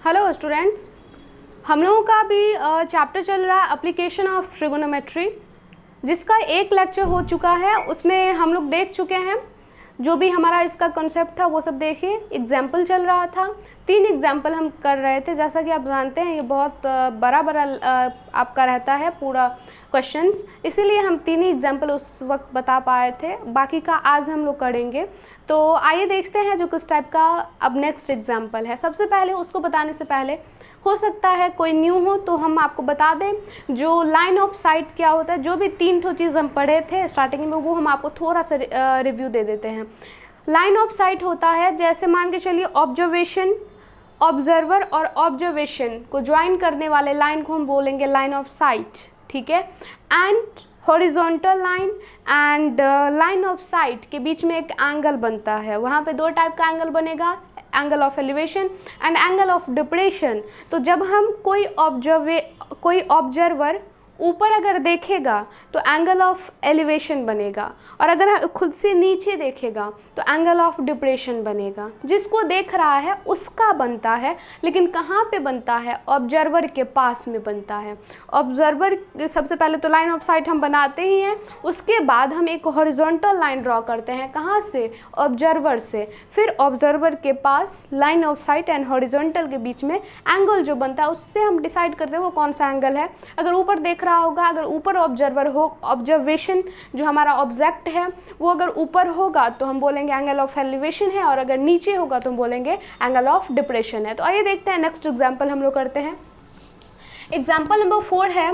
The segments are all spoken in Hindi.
हेलो स्टूडेंट्स, हम लोगों का भी चैप्टर चल रहा है एप्लीकेशन ऑफ ट्रिगोनोमेट्री, जिसका एक लेक्चर हो चुका है। उसमें हम लोग देख चुके हैं जो भी हमारा इसका कॉन्सेप्ट था वो सब देखिए। एग्जाम्पल चल रहा था, 3 एग्जाम्पल हम कर रहे थे। जैसा कि आप जानते हैं ये बहुत बड़ा आपका रहता है पूरा क्वेश्चंस, इसीलिए हम 3 ही एग्जाम्पल उस वक्त बता पाए थे, बाकी का आज हम लोग करेंगे। तो आइए देखते हैं जो किस टाइप का अब नेक्स्ट एग्जाम्पल है। सबसे पहले उसको बताने से पहले हो सकता है कोई न्यू हो तो हम आपको बता दें जो लाइन ऑफ साइट क्या होता है। जो भी 3 ठो चीज़ हम पढ़े थे स्टार्टिंग में वो हम आपको थोड़ा सा रिव्यू दे देते हैं। लाइन ऑफ साइट होता है, जैसे मान के चलिए ऑब्जर्वेशन, ऑब्जर्वर और ऑब्जर्वेशन को ज्वाइन करने वाले लाइन को हम बोलेंगे लाइन ऑफ साइट, ठीक है। And horizontal line and line of site के बीच में एक एंगल बनता है। वहाँ पे 2 टाइप का एंगल बनेगा, angle of elevation and angle of depression. तो जब हम कोई ऑब्जर्वर ऊपर अगर देखेगा तो एंगल ऑफ एलिवेशन बनेगा, और अगर खुद से नीचे देखेगा तो एंगल ऑफ डिप्रेशन बनेगा। जिसको देख रहा है उसका बनता है, लेकिन कहाँ पे बनता है? ऑब्जर्वर के पास में बनता है। ऑब्जर्वर सबसे पहले तो लाइन ऑफ साइट हम बनाते ही हैं, उसके बाद हम एक हॉरिजॉन्टल लाइन ड्रॉ करते हैं। कहाँ से? ऑब्जर्वर से। फिर ऑब्जर्वर के पास line of sight and horizontal के बीच में एंगल जो बनता है उससे हम डिसाइड करते हैं वो कौन सा एंगल है। अगर ऊपर देख रहा होगा, अगर ऊपर ऑब्जर्वर हो, ऑब्जर्वेशन जो हमारा ऑब्जेक्ट है वो अगर ऊपर होगा तो हम बोलेंगे एंगल ऑफ एलिवेशन है, और अगर नीचे होगा तो हम बोलेंगे एंगल ऑफ डिप्रेशन है। तो आइए देखते हैं नेक्स्ट एग्जांपल हम लोग करते हैं। एग्जांपल नंबर 4 है,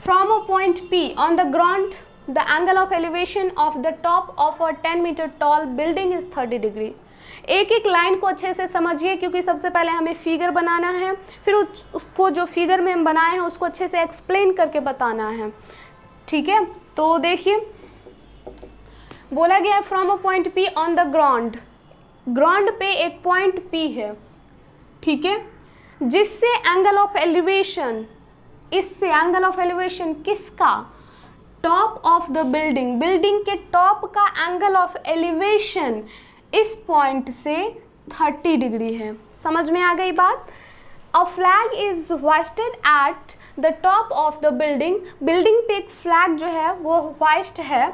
from a point P on the ground the angle of elevation of the top of a 10 metre tall building is 30 degree. एक एक लाइन को अच्छे से समझिए, क्योंकि सबसे पहले हमें फिगर बनाना है, फिर उसको जो फिगर में हम बनाए हैं उसको अच्छे से एक्सप्लेन करके बताना है, ठीक है। तो देखिए बोला गया है from a point P on the ground. Ground पे एक पॉइंट P है, ठीक है, जिससे एंगल ऑफ एलिवेशन, इससे एंगल ऑफ एलिवेशन किसका? Top of the building, building के टॉप का एंगल ऑफ एलिवेशन इस पॉइंट से 30 डिग्री है। समझ में आ गई बात? A flag is hoisted at the top of the building, building पे एक फ्लैग जो है वो होइस्ट है,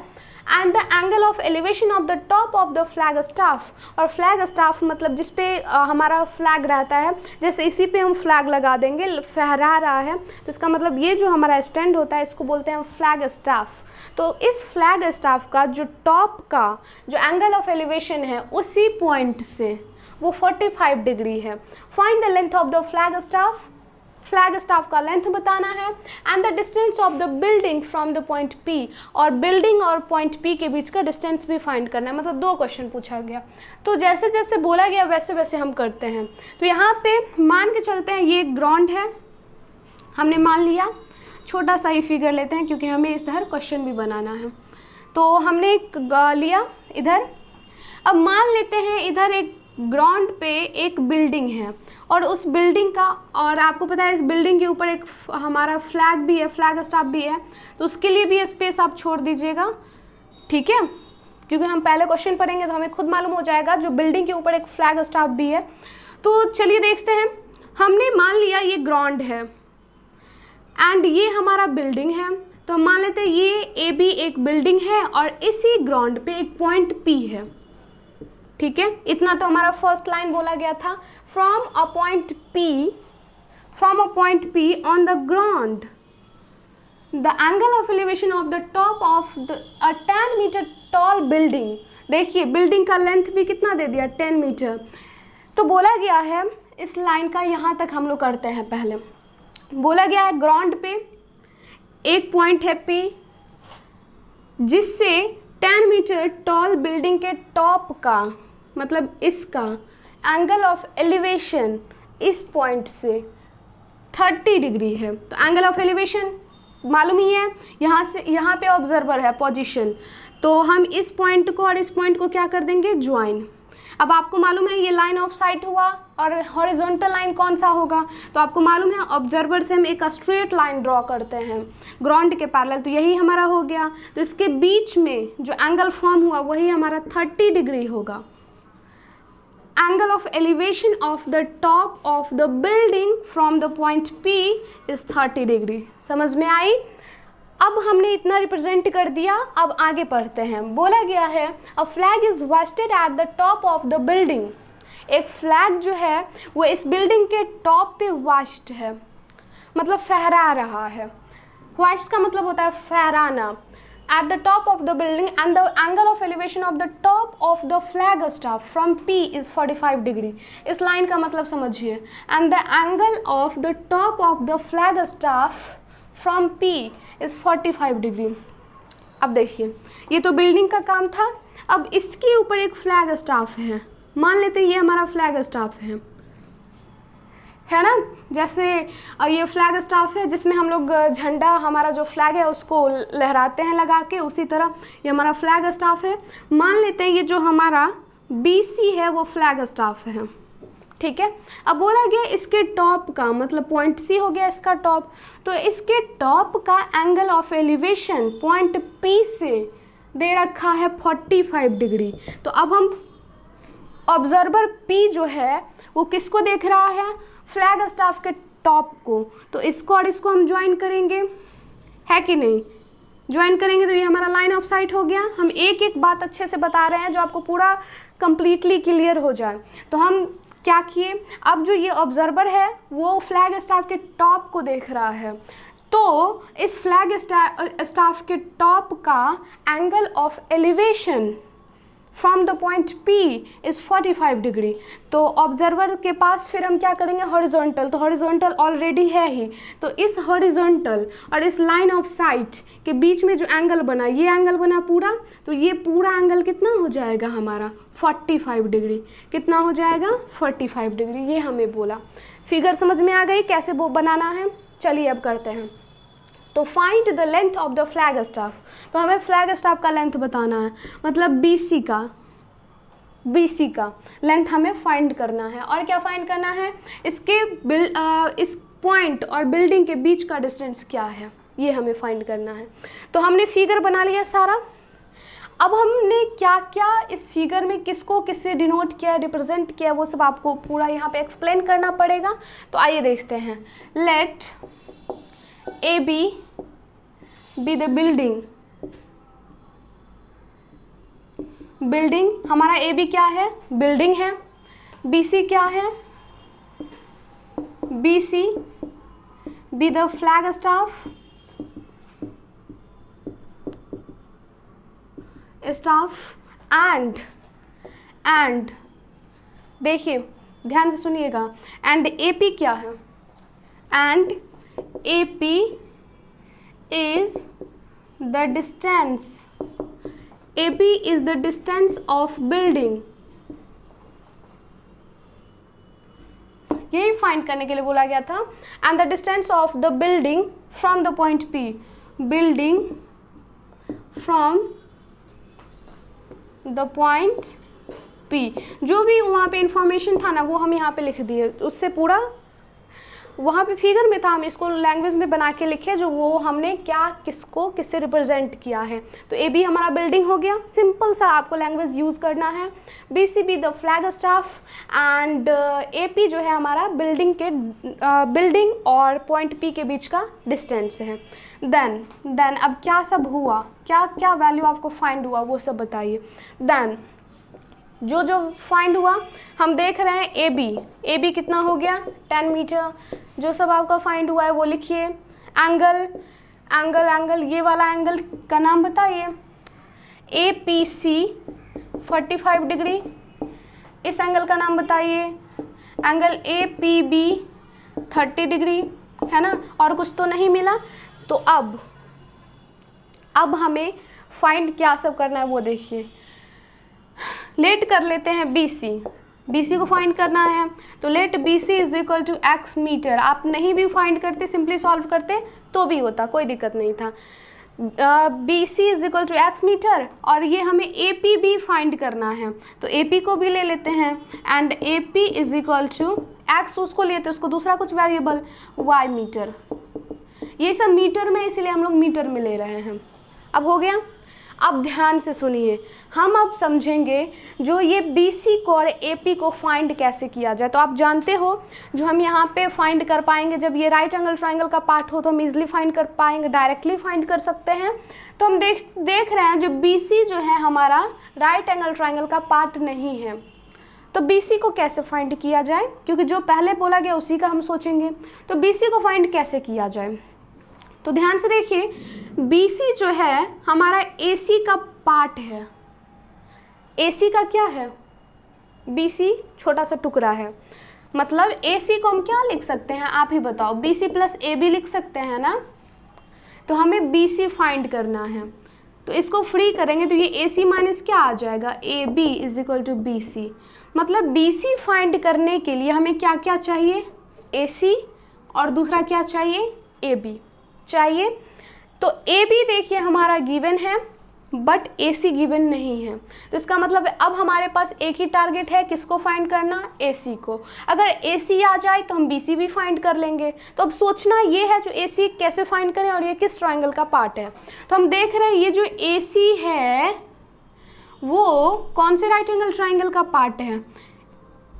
and the angle of elevation of the top of the flag staff. और फ्लैग स्टाफ मतलब जिस पे हमारा फ्लैग रहता है, जैसे इसी पे हम फ्लैग लगा देंगे, फहरा रहा है तो इसका मतलब ये जो हमारा स्टैंड होता है इसको बोलते हैं फ्लैग स्टाफ। तो इस फ्लैग स्टाफ का जो टॉप का जो एंगल ऑफ एलिवेशन है उसी पॉइंट से वो 45 डिग्री है। Find the length of the flag staff, flag staff का लेंथ बताना है, and the distance of the building from the point P, और बिल्डिंग और पॉइंट P के बीच का डिस्टेंस भी फाइंड करना है। मतलब 2 क्वेश्चन पूछा गया, तो जैसे जैसे बोला गया वैसे वैसे हम करते हैं। तो यहाँ पे मान के चलते हैं ये ग्राउंड है, हमने मान लिया, छोटा सा ही फिगर लेते हैं क्योंकि हमें इधर क्वेश्चन भी बनाना है। तो हमने एक लिया इधर, अब मान लेते हैं इधर एक ग्राउंड पे एक बिल्डिंग है, और उस बिल्डिंग का, और आपको पता है इस बिल्डिंग के ऊपर एक हमारा फ्लैग भी है, फ्लैग स्टाफ भी है, तो उसके लिए भी स्पेस आप छोड़ दीजिएगा, ठीक है, क्योंकि हम पहले क्वेश्चन पढ़ेंगे तो हमें खुद मालूम हो जाएगा जो बिल्डिंग के ऊपर एक फ्लैग स्टाफ भी है। तो चलिए देखते हैं, हमने मान लिया ये ग्राउंड है एंड ये हमारा बिल्डिंग है, तो हम मान लेते हैं ये AB एक बिल्डिंग है और इसी ग्राउंड पे एक पॉइंट P है, ठीक है। इतना तो हमारा फर्स्ट लाइन बोला गया था, from a point P on the ground the angle of elevation of the top of the 10 metre tall building. देखिए बिल्डिंग का लेंथ भी कितना दे दिया, 10 मीटर। तो बोला गया है इस लाइन का, यहाँ तक हम लोग करते हैं। पहले बोला गया है ग्राउंड पे एक पॉइंट है P, जिससे 10 मीटर टॉल बिल्डिंग के टॉप का, मतलब इसका एंगल ऑफ एलिवेशन इस पॉइंट से 30 डिग्री है। तो एंगल ऑफ एलिवेशन मालूम ही है, यहाँ से यहाँ पे ऑब्जर्वर है पोजीशन, तो हम इस पॉइंट को और इस पॉइंट को क्या कर देंगे, ज्वाइन। अब आपको मालूम है ये लाइन ऑफ साइट हुआ, और हॉरिजॉन्टल लाइन कौन सा होगा? तो आपको मालूम है ऑब्जर्वर से हम एक स्ट्रेट लाइन ड्रॉ करते हैं ग्राउंड के पैरेलल, तो यही हमारा हो गया। तो इसके बीच में जो एंगल फॉर्म हुआ वही हमारा 30 डिग्री होगा। Angle of elevation of the top of the building from the point P is 30 degree. समझ में आई? अब हमने इतना रिप्रेजेंट कर दिया, अब आगे पढ़ते हैं। बोला गया है a flag is hoisted at the top of the building. एक फ्लैग जो है वो इस बिल्डिंग के टॉप पे होइस्ट है, मतलब फहरा रहा है। होइस्ट का मतलब होता है फहराना। At the top of the building and the angle of elevation of the top of the flag staff from P is 45 degree. इस लाइन का मतलब समझिए। And the angle of the top of the flag staff from P is 45 degree. अब देखिए, ये तो बिल्डिंग का काम था। अब इसके ऊपर एक फ्लैग स्टाफ है, मान लेते हैं ये हमारा फ्लैग स्टाफ है ना। जैसे ये फ्लैग स्टाफ है जिसमें हम लोग झंडा, हमारा जो फ्लैग है उसको लहराते हैं लगा के, उसी तरह ये हमारा फ्लैग स्टाफ है। मान लेते हैं ये जो हमारा BC है वो फ्लैग स्टाफ है, ठीक है। अब बोला गया इसके टॉप का, मतलब पॉइंट C हो गया इसका टॉप, तो इसके टॉप का angle of elevation point P से दे रखा है 45 डिग्री। तो अब हम ऑब्जर्वर P जो है वो किसको देख रहा है? फ्लैग स्टाफ के टॉप को। तो इसको और इसको हम ज्वाइन करेंगे, है कि नहीं? ज्वाइन करेंगे तो ये हमारा लाइन ऑफ साइट हो गया। हम एक एक बात अच्छे से बता रहे हैं जो आपको पूरा कंप्लीटली क्लियर हो जाए। तो हम क्या किए, अब जो ये ऑब्जर्वर है वो फ्लैग स्टाफ के टॉप को देख रहा है, तो इस फ्लैग स्टाफ के टॉप का angle of elevation from the point P is 45 degree. तो ऑब्जर्वर के पास फिर हम क्या करेंगे? हॉरिजॉन्टल। तो हॉरिजॉन्टल ऑलरेडी है ही, तो इस हॉरिजॉन्टल और इस लाइन ऑफ साइट के बीच में जो एंगल बना, ये एंगल बना पूरा, तो ये पूरा एंगल कितना हो जाएगा हमारा? 45 डिग्री। कितना हो जाएगा? 45 डिग्री। ये हमें बोला। फिगर समझ में आ गई कैसे वो बनाना है? चलिए अब करते हैं। तो find the length of the flag staff. तो हमें फ्लैग स्टाफ का लेंथ बताना है, मतलब BC का लेंथ हमें फाइंड करना है। और क्या फाइंड करना है? इस पॉइंट और बिल्डिंग के बीच का डिस्टेंस क्या है, ये हमें फाइंड करना है। तो हमने फिगर बना लिया सारा। अब हमने क्या क्या इस फिगर में किसको किससे डिनोट किया, रिप्रेजेंट किया, वो सब आपको पूरा यहाँ पे एक्सप्लेन करना पड़ेगा। तो आइए देखते हैं। Let AB be the building। Building हमारा AB क्या है? बिल्डिंग है। BC क्या है? BC be the flag staff and देखिए ध्यान से सुनिएगा, एंड AP क्या है? And AP is the distance, AP is the distance of building। यही फाइंड करने के लिए बोला गया था। And the distance of the building from the point P, building from the point P। जो भी वहाँ पे इंफॉर्मेशन था ना वो हम यहाँ पे लिख दिए, उससे पूरा वहाँ पे फिगर में था, हम इसको लैंग्वेज में बना के लिखे जो वो हमने क्या किसको किससे रिप्रेजेंट किया है। तो AB हमारा बिल्डिंग हो गया, सिंपल सा आपको लैंग्वेज यूज़ करना है। BC be the flag staff and AP जो है हमारा बिल्डिंग और पॉइंट P के बीच का डिस्टेंस है। देन अब क्या सब हुआ, क्या क्या वैल्यू आपको फाइंड हुआ वो सब बताइए। देन जो फाइंड हुआ हम देख रहे हैं AB कितना हो गया? 10 मीटर। जो सब आपका फाइंड हुआ है वो लिखिए। एंगल ये वाला एंगल का नाम बताइए। APC 45 degree. इस एंगल का नाम बताइए। एंगल APB 30 डिग्री, है ना। और कुछ तो नहीं मिला। तो अब हमें फाइंड क्या सब करना है वो देखिए। लेट कर लेते हैं BC को फाइंड करना है। तो let BC is equal to x metre. आप नहीं भी फाइंड करते, सिंपली सॉल्व करते तो भी होता, कोई दिक्कत नहीं था। BC is equal to x metre और ये हमें AP भी फाइंड करना है, तो AP को भी ले लेते हैं। And AP is equal to x, उसको लेते उसको दूसरा कुछ वेरिएबल y मीटर। ये सब मीटर में, इसीलिए हम लोग मीटर में ले रहे हैं। अब हो गया। अब ध्यान से सुनिए, हम अब समझेंगे जो ये BC को और AP को फाइंड कैसे किया जाए। तो आप जानते हो जो हम यहाँ पे फाइंड कर पाएंगे, जब ये राइट एंगल ट्राइंगल का पार्ट हो तो हम इजीली फाइंड कर पाएंगे, डायरेक्टली फाइंड कर सकते हैं। तो हम देख रहे हैं जो BC जो है हमारा राइट एंगल ट्राइंगल का पार्ट नहीं है, तो BC को कैसे फाइंड किया जाए, क्योंकि जो पहले बोला गया उसी का हम सोचेंगे। तो BC को फाइंड कैसे किया जाए, तो ध्यान से देखिए, BC जो है हमारा AC का पार्ट है। AC का क्या है, BC छोटा सा टुकड़ा है, मतलब AC को हम क्या लिख सकते हैं, आप ही बताओ, BC प्लस AB लिख सकते हैं ना। तो हमें BC फाइंड करना है, तो इसको फ्री करेंगे तो ये AC माइनस क्या आ जाएगा, AB is equal to BC। मतलब BC फाइंड करने के लिए हमें क्या क्या चाहिए, AC और दूसरा क्या चाहिए, AB चाहिए। तो AB देखिए हमारा गिवन है बट AC गिवन नहीं है, तो इसका मतलब अब हमारे पास एक ही टारगेट है, किसको फाइंड करना, AC को। अगर AC आ जाए तो हम BC भी फाइंड कर लेंगे। तो अब सोचना ये है जो AC कैसे फाइंड करें और ये किस ट्राइंगल का पार्ट है। तो हम देख रहे हैं ये जो AC है वो कौन से राइट एंगल ट्राइंगल का पार्ट है,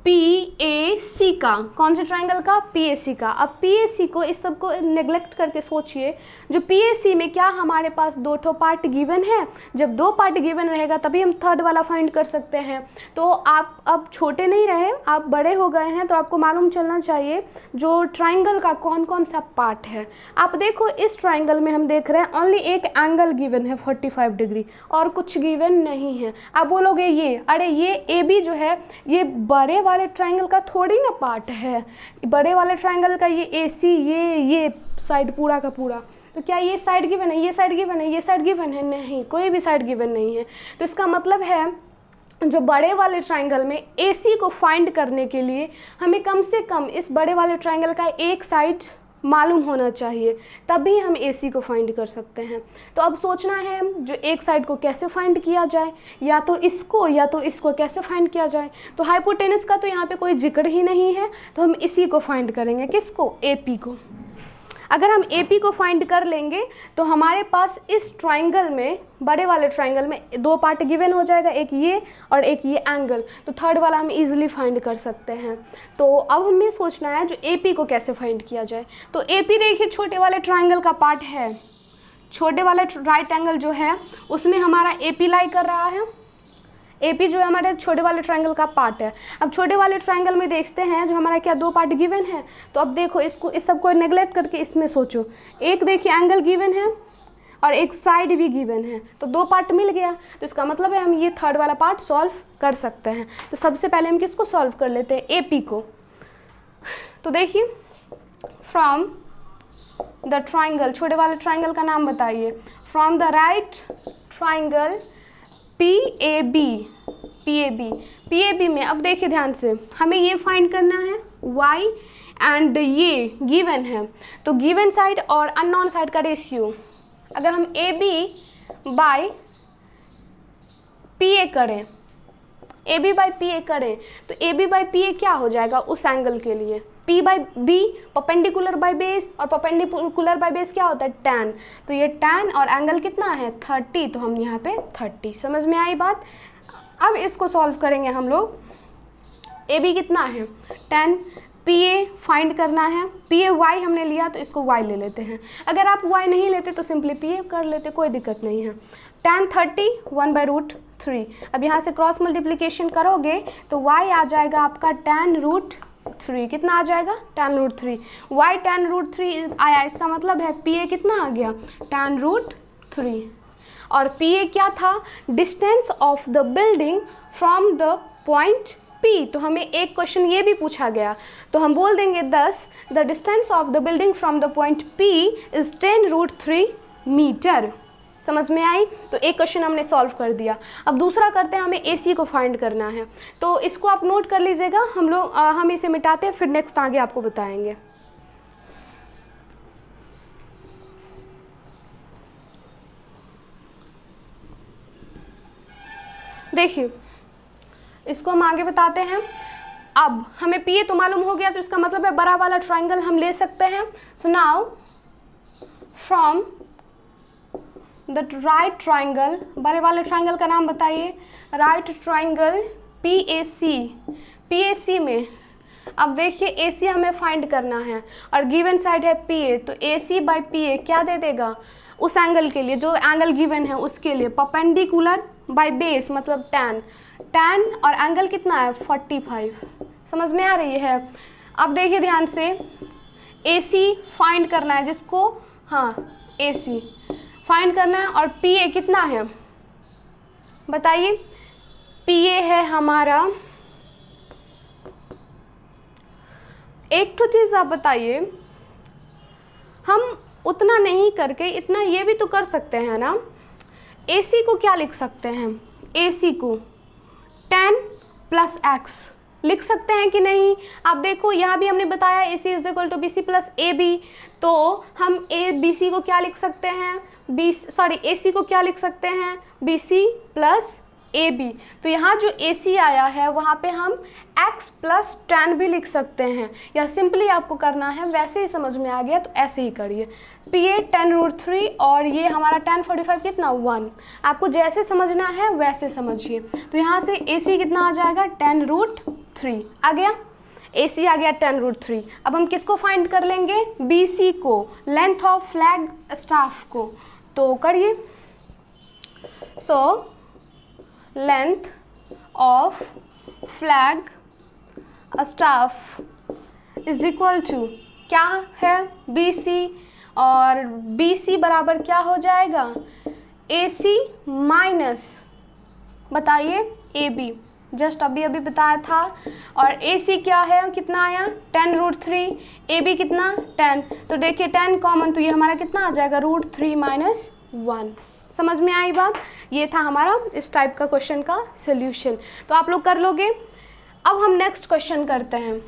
PAC का। कौन से ट्राइंगल का, PAC का। अब PAC को, इस सब को नेग्लेक्ट करके सोचिए, जो PAC में क्या हमारे पास दो ठो पार्ट गिवन है। जब दो पार्ट गिवन रहेगा तभी हम थर्ड वाला फाइंड कर सकते हैं। तो आप अब छोटे नहीं रहे, आप बड़े हो गए हैं, तो आपको मालूम चलना चाहिए जो ट्राइंगल का कौन कौन सा पार्ट है। आप देखो इस ट्राइंगल में हम देख रहे हैं ओनली एक एंगल गिवन है 45 डिग्री, और कुछ गिवन नहीं है। आप बोलोगे ये, अरे ये AB जो है ये बड़े वाले ट्राइंगल का थोड़ी ना पार्ट है, बड़े वाले ट्राइंगल का ये AC, ये साइड पूरा का पूरा। तो क्या ये साइड गिवन है, ये साइड गिवन है, ये साइड गिवन है, नहीं, कोई भी साइड गिवन नहीं है। तो इसका मतलब है जो बड़े वाले ट्राइंगल में AC को फाइंड करने के लिए हमें कम से कम इस बड़े वाले ट्राइंगल का एक साइड मालूम होना चाहिए, तभी हम AC को फाइंड कर सकते हैं। तो अब सोचना है जो एक साइड को कैसे फाइंड किया जाए, या तो इसको कैसे फाइंड किया जाए। तो हाइपोटेनस का तो यहाँ पे कोई जिक्र ही नहीं है, तो हम इसी को फाइंड करेंगे, किसको, AP को। अगर हम AP को फाइंड कर लेंगे तो हमारे पास इस ट्राइंगल में, बड़े वाले ट्राइंगल में दो पार्ट गिवन हो जाएगा, एक ये और एक ये एंगल। तो थर्ड वाला हम इजीली फाइंड कर सकते हैं। तो अब हमें सोचना है जो AP को कैसे फाइंड किया जाए। तो AP देखिए छोटे वाले ट्राइंगल का पार्ट है, छोटे वाले राइट एंगल जो है उसमें हमारा AP लाई कर रहा है। AP जो है हमारे छोटे वाले ट्राइंगल का पार्ट है। अब छोटे वाले ट्राइंगल में देखते हैं जो हमारा क्या दो पार्ट गिवन है। तो अब देखो इसको, इस सब को नेगलेक्ट करके इसमें सोचो, एक देखिए एंगल गिवन है और एक साइड भी गिवन है, तो दो पार्ट मिल गया। तो इसका मतलब है हम ये थर्ड वाला पार्ट सॉल्व कर सकते हैं। तो सबसे पहले हम किसको सॉल्व कर लेते हैं, AP को। तो देखिए फ्रॉम द ट्राइंगल, छोटे वाले ट्राइंगल का नाम बताइए, from the right triangle PAB में अब देखिए ध्यान से, हमें ये फाइंड करना है y एंड ये गिवन है। तो गिवन साइड और अननोन साइड का रेशियो, अगर हम AB बाय PA करें, AB बाई PA करें तो AB बाई PA क्या हो जाएगा उस एंगल के लिए, P by B, perpendicular by base, और परपेंडिकुलर बाई बेस क्या होता है, tan। तो ये tan और एंगल कितना है 30, तो हम यहाँ पे 30। समझ में आई बात। अब इसको सॉल्व करेंगे हम लोग। AB कितना है 10, PA फाइंड करना है, PA y हमने लिया तो इसको y ले लेते हैं। अगर आप y नहीं लेते तो सिंपली PA कर लेते, कोई दिक्कत नहीं है। tan 30 1/√3। अब यहाँ से क्रॉस मल्टीप्लिकेशन करोगे तो y आ जाएगा आपका tan√3। कितना आ जाएगा, tan√3। y tan√3 आया, इसका मतलब है PA कितना आ गया, tan√3। और PA क्या था, distance of the building from the point P। तो हमें एक क्वेश्चन ये भी पूछा गया, तो हम बोल देंगे दस the distance of the building from the point P is 10√3 metre. समझ में आई। तो एक क्वेश्चन हमने सॉल्व कर दिया। अब दूसरा करते हैं, हमें AC को फाइंड करना है। तो इसको आप नोट कर लीजिएगा, हम इसे मिटाते हैं, फिर नेक्स्ट आगे आपको बताएंगे। देखिए इसको हम आगे बताते हैं। अब हमें PA तो मालूम हो गया, तो इसका मतलब है बड़ा वाला ट्राइंगल हम ले सकते हैं। So now from the right triangle, बड़े वाले ट्राइंगल का नाम बताइए, राइट ट्राइंगल PAC में अब देखिए AC हमें फाइंड करना है और गिवन साइड है PA, तो AC/PA क्या दे देगा उस एंगल के लिए, जो एंगल गिवन है उसके लिए, परपेंडिकुलर बाय बेस मतलब tan और एंगल कितना है 45। समझ में आ रही है? अब देखिए ध्यान से, AC फाइंड करना है जिसको, हाँ AC फाइंड करना है और PA कितना है बताइए, PA है हमारा, एक तो चीज़ आप बताइए, हम उतना नहीं करके इतना ये भी तो कर सकते हैं ना, AC को क्या लिख सकते हैं, AC को tan + x लिख सकते हैं कि नहीं? आप देखो यहाँ भी हमने बताया AC = BC + AB, तो हम BC को क्या लिख सकते हैं, AC को क्या लिख सकते हैं, BC + AB। तो यहाँ जो AC आया है वहाँ पे हम x + tan भी लिख सकते हैं, या सिंपली आपको करना है, वैसे ही समझ में आ गया तो ऐसे ही करिए, PA tan√3 और ये हमारा tan 45 कितना 1, आपको जैसे समझना है वैसे समझिए। तो यहाँ से AC कितना आ जाएगा tan√3 आ गया, AC आ गया tan√3। अब हम किसको फाइंड कर लेंगे, BC को, लेंथ ऑफ फ्लैग स्टाफ को, तो करिए। So length of flag staff is equal to क्या है BC, और BC बराबर क्या हो जाएगा AC माइनस बताइए AB, जस्ट अभी बताया था, और AC क्या है कितना आया tan√3, AB कितना 10, तो देखिए 10 कॉमन, तो ये हमारा कितना आ जाएगा √3 - 1। समझ में आई बात? ये था हमारा इस टाइप का क्वेश्चन का सॉल्यूशन, तो आप लोग कर लोगे। अब हम नेक्स्ट क्वेश्चन करते हैं।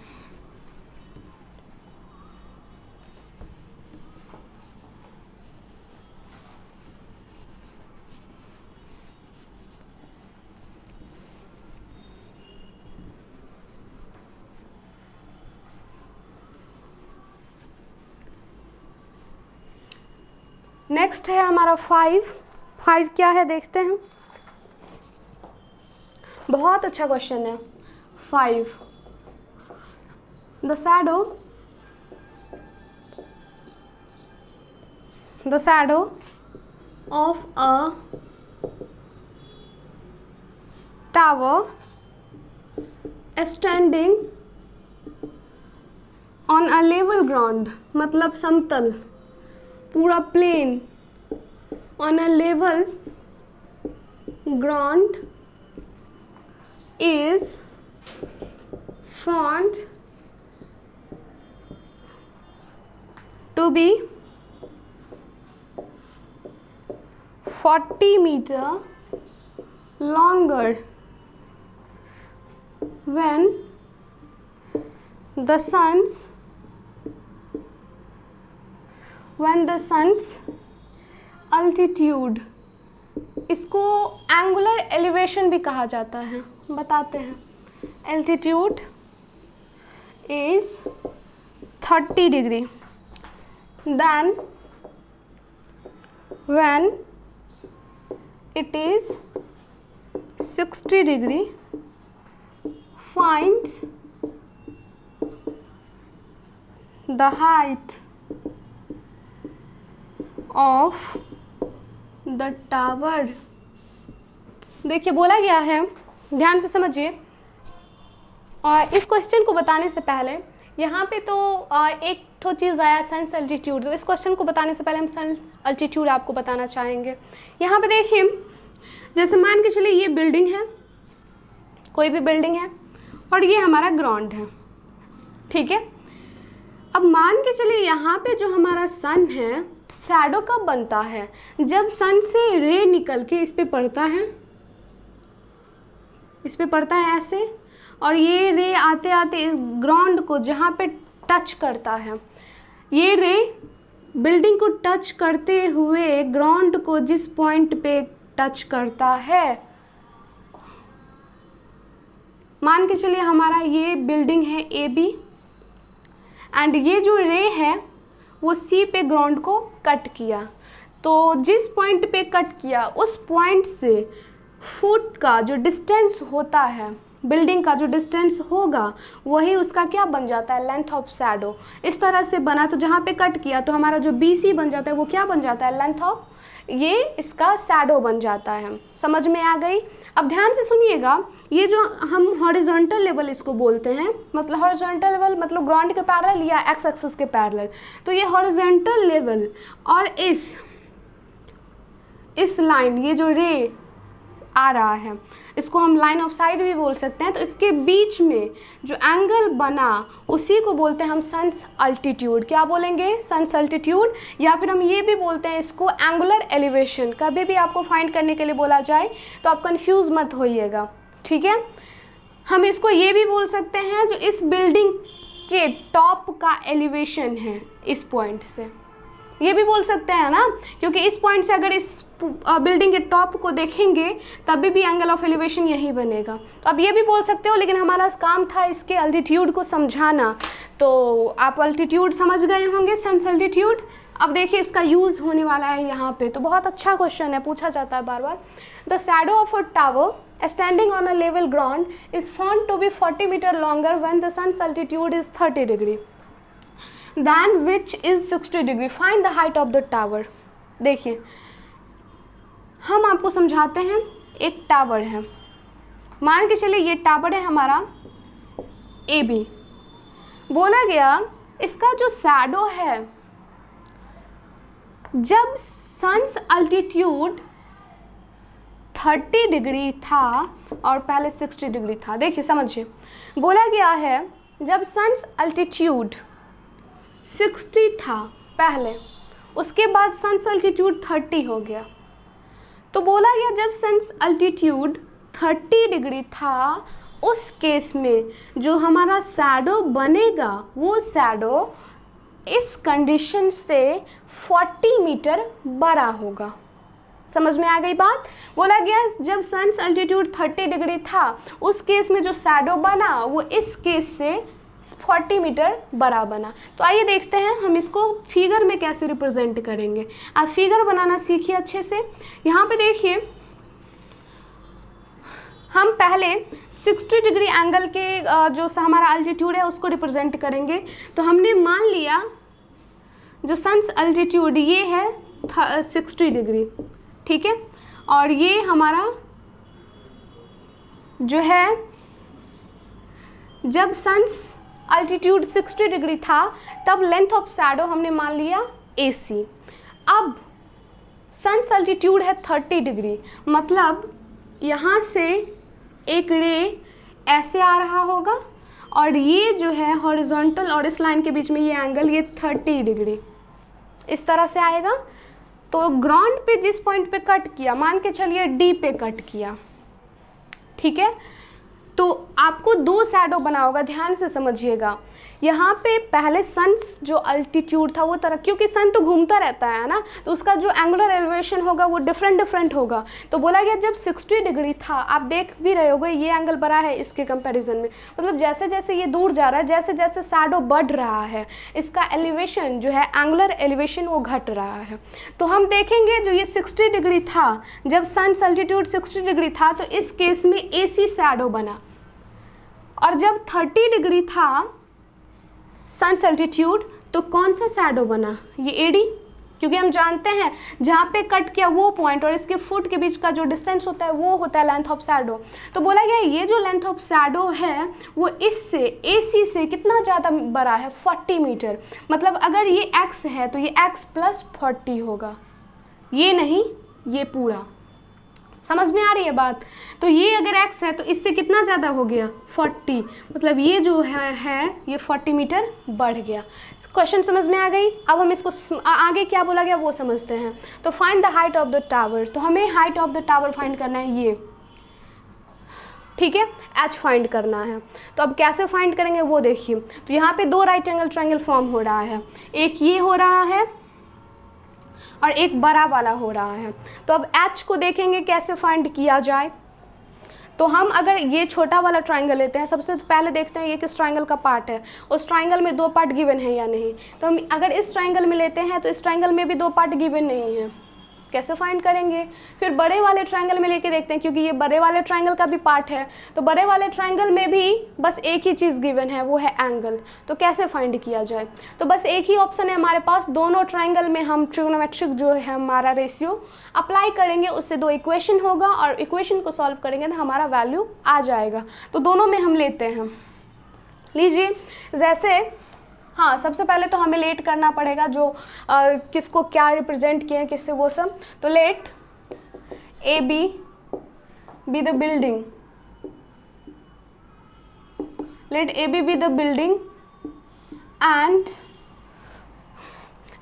नेक्स्ट है हमारा 5 क्या है देखते हैं, बहुत अच्छा क्वेश्चन है 5। The shadow of a tower standing on a level ground, मतलब समतल पूरा plane, on a level ground is found to be 40 meter longer when the sun's altitude, इसको एंगुलर एलिवेशन भी कहा जाता है, बताते हैं। Altitude is 30 degree, then when it is 60 degree find the height of the tower. देखिए बोला गया है, ध्यान से समझिए, और इस क्वेश्चन को बताने से पहले यहाँ पे तो एक तो चीज़ आया सन्स अल्टीट्यूड, तो इस क्वेश्चन को बताने से पहले हम सन्स अल्टीट्यूड आपको बताना चाहेंगे। यहाँ पे देखिए, जैसे मान के चलिए ये बिल्डिंग है, कोई भी बिल्डिंग है, और ये हमारा ग्राउंड है, ठीक है। अब मान के चलिए यहाँ पे जो हमारा सन है, शैडो कब बनता है, जब सन से रे निकल के इस पे पड़ता है, इस पे पड़ता है ऐसे, और ये रे आते आते इस ग्राउंड को जहाँ पे टच करता है, ये रे बिल्डिंग को टच करते हुए ग्राउंड को जिस पॉइंट पे टच करता है, मान के चलिए हमारा ये बिल्डिंग है AB, एंड ये जो रे है वो C पे ग्राउंड को कट किया, तो जिस पॉइंट पे कट किया उस पॉइंट से फुट का जो डिस्टेंस होता है, बिल्डिंग का जो डिस्टेंस होगा, वही उसका क्या बन जाता है, लेंथ ऑफ शैडो। इस तरह से बना, तो जहाँ पे कट किया तो हमारा जो BC बन जाता है वो क्या बन जाता है, लेंथ ऑफ, ये इसका शैडो बन जाता है। समझ में आ गई। अब ध्यान से सुनिएगा, ये जो हम हॉरिजॉन्टल लेवल इसको बोलते हैं, मतलब हॉरिजॉन्टल लेवल मतलब ग्राउंड के पैरेलल या एक्स एक्सिस के पैरेलल। तो ये हॉरिजॉन्टल लेवल और इस लाइन, ये जो रे आ रहा है, इसको हम लाइन ऑफ साइट भी बोल सकते हैं। तो इसके बीच में जो एंगल बना उसी को बोलते हैं हम सन्स अल्टीट्यूड। क्या बोलेंगे, सन्स अल्टीट्यूड, या फिर हम ये भी बोलते हैं इसको एंगुलर एलिवेशन। कभी भी आपको फाइंड करने के लिए बोला जाए तो आप कंफ्यूज मत होइएगा, ठीक है। हम इसको ये भी बोल सकते हैं जो इस बिल्डिंग के टॉप का एलिवेशन है, इस पॉइंट से, ये भी बोल सकते हैं ना, क्योंकि इस पॉइंट से अगर इस बिल्डिंग के टॉप को देखेंगे तभी भी एंगल ऑफ एलिवेशन यही बनेगा। तो अब ये भी बोल सकते हो, लेकिन हमारा काम था इसके अल्टीट्यूड को समझाना, तो आप अल्टीट्यूड समझ गए होंगे, सन्स अल्टीट्यूड। अब देखिए इसका यूज़ होने वाला है यहाँ पे, तो बहुत अच्छा क्वेश्चन है, पूछा जाता है बार बार। The shadow of a tower standing on a level ground is found to be 40 metre longer when the sun's altitude is 30 degree than which is 60 degree, find the height of the tower. देखिए हम आपको समझाते हैं, एक टावर है, मान के चलिए ये टावर है हमारा AB। बोला गया इसका जो शैडो है, जब सन्स अल्टीट्यूड 30 डिग्री था और पहले 60 डिग्री था। देखिए समझिए, बोला गया है जब सन्स अल्टीट्यूड 60 था पहले, उसके बाद सन्स अल्टीट्यूड 30 हो गया। तो बोला गया जब सन्स अल्टीट्यूड 30 डिग्री था, उस केस में जो हमारा शैडो बनेगा वो शैडो इस कंडीशन से 40 मीटर बड़ा होगा। समझ में आ गई बात। बोला गया जब सन्स अल्टीट्यूड 30 डिग्री था, उस केस में जो शैडो बना वो इस केस से 40 मीटर बड़ा बना। तो आइए देखते हैं हम इसको फिगर में कैसे रिप्रेजेंट करेंगे। आप फिगर बनाना सीखिए अच्छे से। यहाँ पे देखिए, हम पहले 60 डिग्री एंगल के जो हमारा अल्टीट्यूड है उसको रिप्रेजेंट करेंगे। तो हमने मान लिया जो सन्स अल्टीट्यूड ये है 60 डिग्री, ठीक है, और ये हमारा जो है जब सन्स अल्टीट्यूड 60 डिग्री था तब लेंथ ऑफ शैडो हमने मान लिया AC। अब सन्स अल्टीट्यूड है 30 डिग्री, मतलब यहाँ से एक रे ऐसे आ रहा होगा और ये जो है हॉरिजॉन्टल और इस लाइन के बीच में ये एंगल, ये 30 डिग्री इस तरह से आएगा। तो ग्राउंड पे जिस पॉइंट पे कट किया, मान के चलिए D पे कट किया, ठीक है, तो आपको दो शैडो बना होगा। ध्यान से समझिएगा, यहाँ पे पहले सन्स जो अल्टीट्यूड था वो तरह, क्योंकि सन तो घूमता रहता है ना, तो उसका जो एंगुलर एलिवेशन होगा वो डिफरेंट होगा। तो बोला गया जब 60 डिग्री था, आप देख भी रहे होगे ये एंगल बड़ा है इसके कंपैरिजन में, मतलब जैसे जैसे ये दूर जा रहा है, जैसे जैसे शैडो बढ़ रहा है, इसका एलिवेशन जो है एंगुलर एलिवेशन वो घट रहा है। तो हम देखेंगे जो ये 60 डिग्री था, जब सन्स अल्टीट्यूड 60 डिग्री था तो इस केस में AC शैडो बना, और जब 30 डिग्री था सन्स अल्टीट्यूड तो कौन सा शैडो बना, ये AD, क्योंकि हम जानते हैं जहाँ पे कट किया वो पॉइंट और इसके फुट के बीच का जो डिस्टेंस होता है वो होता है लेंथ ऑफ शैडो। तो बोला गया ये जो लेंथ ऑफ शैडो है वो इससे AC से कितना ज़्यादा बड़ा है, 40 मीटर। मतलब अगर ये X है तो ये X + 40 होगा, ये नहीं, ये पूरा। समझ में आ रही है बात। तो ये अगर x है तो इससे कितना ज़्यादा हो गया, 40, मतलब ये जो है ये 40 मीटर बढ़ गया। क्वेश्चन समझ में आ गई। अब हम इसको आगे क्या बोला गया वो समझते हैं। तो find the height of the tower, तो हमें height of the tower find करना है, ये ठीक है, h फाइंड करना है। तो अब कैसे फाइंड करेंगे वो देखिए। तो यहाँ पे दो राइट एंगल ट्रायंगल फॉर्म हो रहा है, एक ये हो रहा है और एक बड़ा वाला हो रहा है। तो अब h को देखेंगे कैसे फाइंड किया जाए। तो हम अगर ये छोटा वाला ट्रायंगल लेते हैं, सबसे पहले देखते हैं ये किस ट्रायंगल का पार्ट है, उस ट्रायंगल में दो पार्ट गिवन है या नहीं। तो हम अगर इस ट्रायंगल में लेते हैं तो इस ट्रायंगल में भी दो पार्ट गिवन नहीं है, कैसे फाइंड करेंगे? फिर बड़े वाले ट्रायंगल में लेके देखते हैं, क्योंकि ये बड़े वाले ट्रायंगल का भी पार्ट है। तो बड़े वाले ट्रायंगल में भी बस एक ही चीज़ गिवन है, वो है एंगल। तो कैसे फाइंड किया जाए? तो बस एक ही ऑप्शन है हमारे पास, दोनों ट्रायंगल में हम ट्रिग्नोमेट्रिक जो है हमारा रेशियो अप्लाई करेंगे, उससे 2 इक्वेशन होगा और इक्वेशन को सॉल्व करेंगे तो हमारा वैल्यू आ जाएगा। तो दोनों में हम लेते हैं। लीजिए, जैसे हाँ, सबसे पहले तो हमें लेट करना पड़ेगा जो किसको क्या रिप्रेजेंट किए हैं, किससे, वो सब। तो let A B the building, let A B the building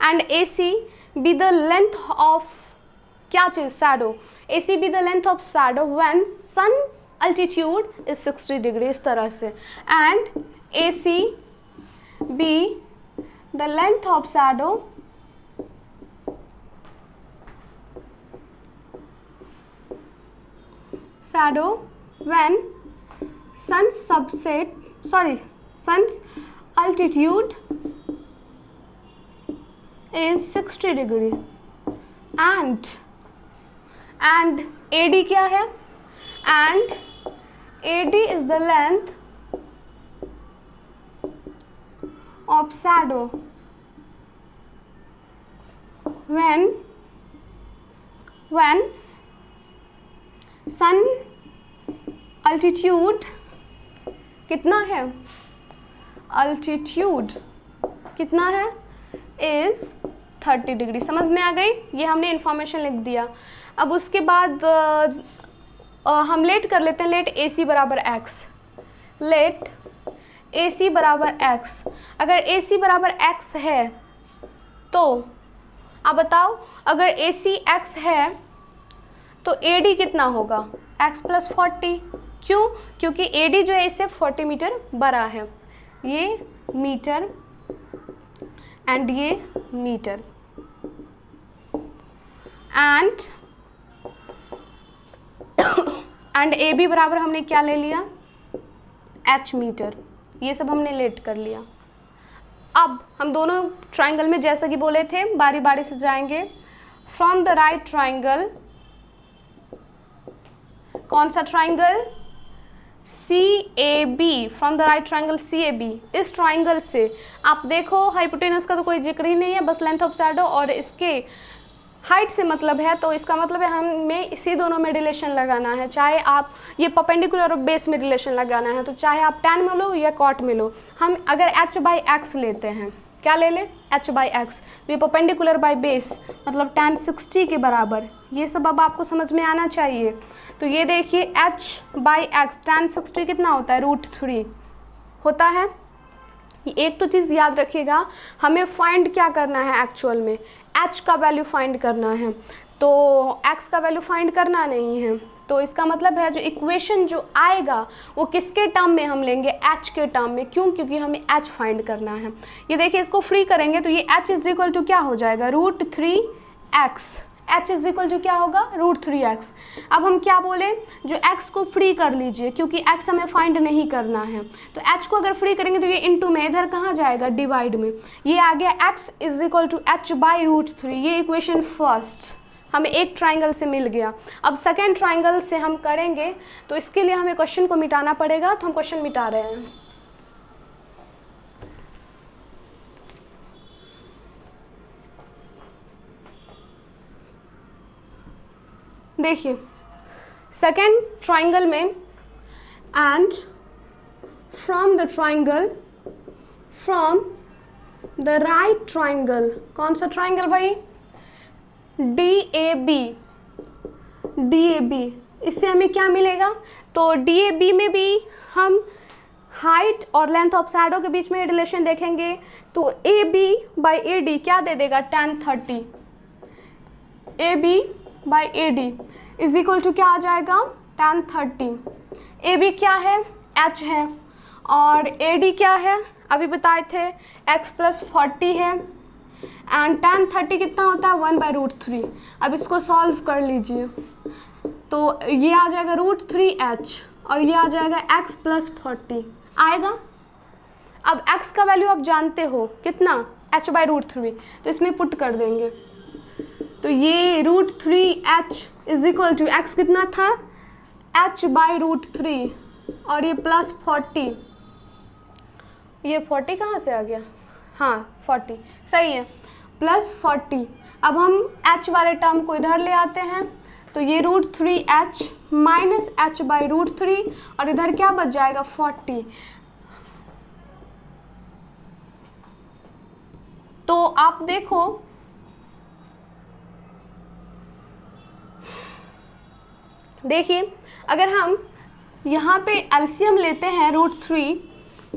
and A C B the length of क्या चीज़, shadow. A C B the length of shadow when sun altitude is 60 degree, इस तरह से। And A C be the length of shadow when sun's altitude is 60 degree and AD क्या है? and AD is the length of shadow when sun altitude कितना है? altitude कितना है? is 30 degree. समझ में आ गई? ये हमने इंफॉर्मेशन लिख दिया। अब उसके बाद हम लेट कर लेते हैं। लेट ए सी बराबर एक्स, लेट ए सी बराबर एक्स। अगर ए सी बराबर एक्स है तो आप बताओ, अगर ए सी एक्स है तो ए डी कितना होगा? X plus 40। क्यों? क्योंकि ए डी जो है इससे 40 मीटर बड़ा है। ये मीटर एंड ये मीटर। एंड ए बी बराबर हमने क्या ले लिया? H metre. ये सब हमने लेट कर लिया। अब हम दोनों ट्रायंगल में जैसा कि बोले थे बारी बारी से जाएंगे। फ्रॉम द राइट ट्रायंगल, कौन सा triangle? C A B, from the right triangle C A B. इस ट्रायंगल से आप देखो, हाइपोटेनस का तो कोई जिक्र ही नहीं है, बस लेंथ ऑफ शैडो और इसके हाइट से मतलब है। तो इसका मतलब है हमें इसी दोनों में रिलेशन लगाना है, चाहे आप ये परपेंडिकुलर और बेस में रिलेशन लगाना है, तो चाहे आप tan में लो या cot में लो। हम अगर h बाई एक्स लेते हैं, क्या ले लें? h by x. तो ये परपेंडिकुलर बाई बेस मतलब tan 60 के बराबर। ये सब अब आपको समझ में आना चाहिए। तो ये देखिए h बाई एक्स tan 60 कितना होता है? √3 होता है। एक तो चीज़ याद रखिएगा, हमें फाइंड क्या करना है एक्चुअल में? h का वैल्यू फाइंड करना है, तो x का वैल्यू फाइंड करना नहीं है। तो इसका मतलब है जो इक्वेशन जो आएगा वो किसके टर्म में हम लेंगे? h के टर्म में। क्यों? क्योंकि हमें h फाइंड करना है। ये देखिए, इसको फ्री करेंगे तो ये h इज इक्वल टू क्या हो जाएगा? √3x। h is equal to क्या होगा? √3x। अब हम क्या बोले? जो x को फ्री कर लीजिए, क्योंकि x हमें फाइंड नहीं करना है। तो h को अगर फ्री करेंगे तो ये इनटू में, इधर कहाँ जाएगा? डिवाइड में। ये आ गया x is equal to h by √3। ये इक्वेशन फर्स्ट हमें एक ट्राइंगल से मिल गया। अब सेकेंड ट्राइंगल से हम करेंगे तो इसके लिए हमें क्वेश्चन को मिटाना पड़ेगा, तो हम क्वेश्चन मिटा रहे हैं। देखिए, सेकेंड ट्राइंगल में and from the triangle, from the right triangle, कौन सा ट्राइंगल भाई? DAB। इससे हमें क्या मिलेगा? तो DAB में भी हम हाइट और लेंथ ऑफ शैडो के बीच में रिलेशन देखेंगे। तो AB बाई AD क्या दे देगा? tan 30। AB by AD is equal to क्या आ जाएगा? tan 30। AB क्या है? H है। और AD क्या है? अभी बताए थे x प्लस 40 है। एंड tan 30 कितना होता है? 1/√3। अब इसको सॉल्व कर लीजिए तो ये आ जाएगा √3h और ये आ जाएगा x प्लस 40 आएगा। अब x का वैल्यू आप जानते हो कितना? h/√3। तो इसमें पुट कर देंगे तो ये √3h is equal to x कितना था, h/√3 और ये प्लस 40, ये 40 कहाँ से आ गया, हाँ 40 सही है, प्लस 40। अब हम h वाले टर्म को इधर ले आते हैं, तो ये √3h माइनस h/√3 और इधर क्या बच जाएगा 40। तो आप देखो देखिए, अगर हम यहाँ पे एलसीएम लेते हैं √3,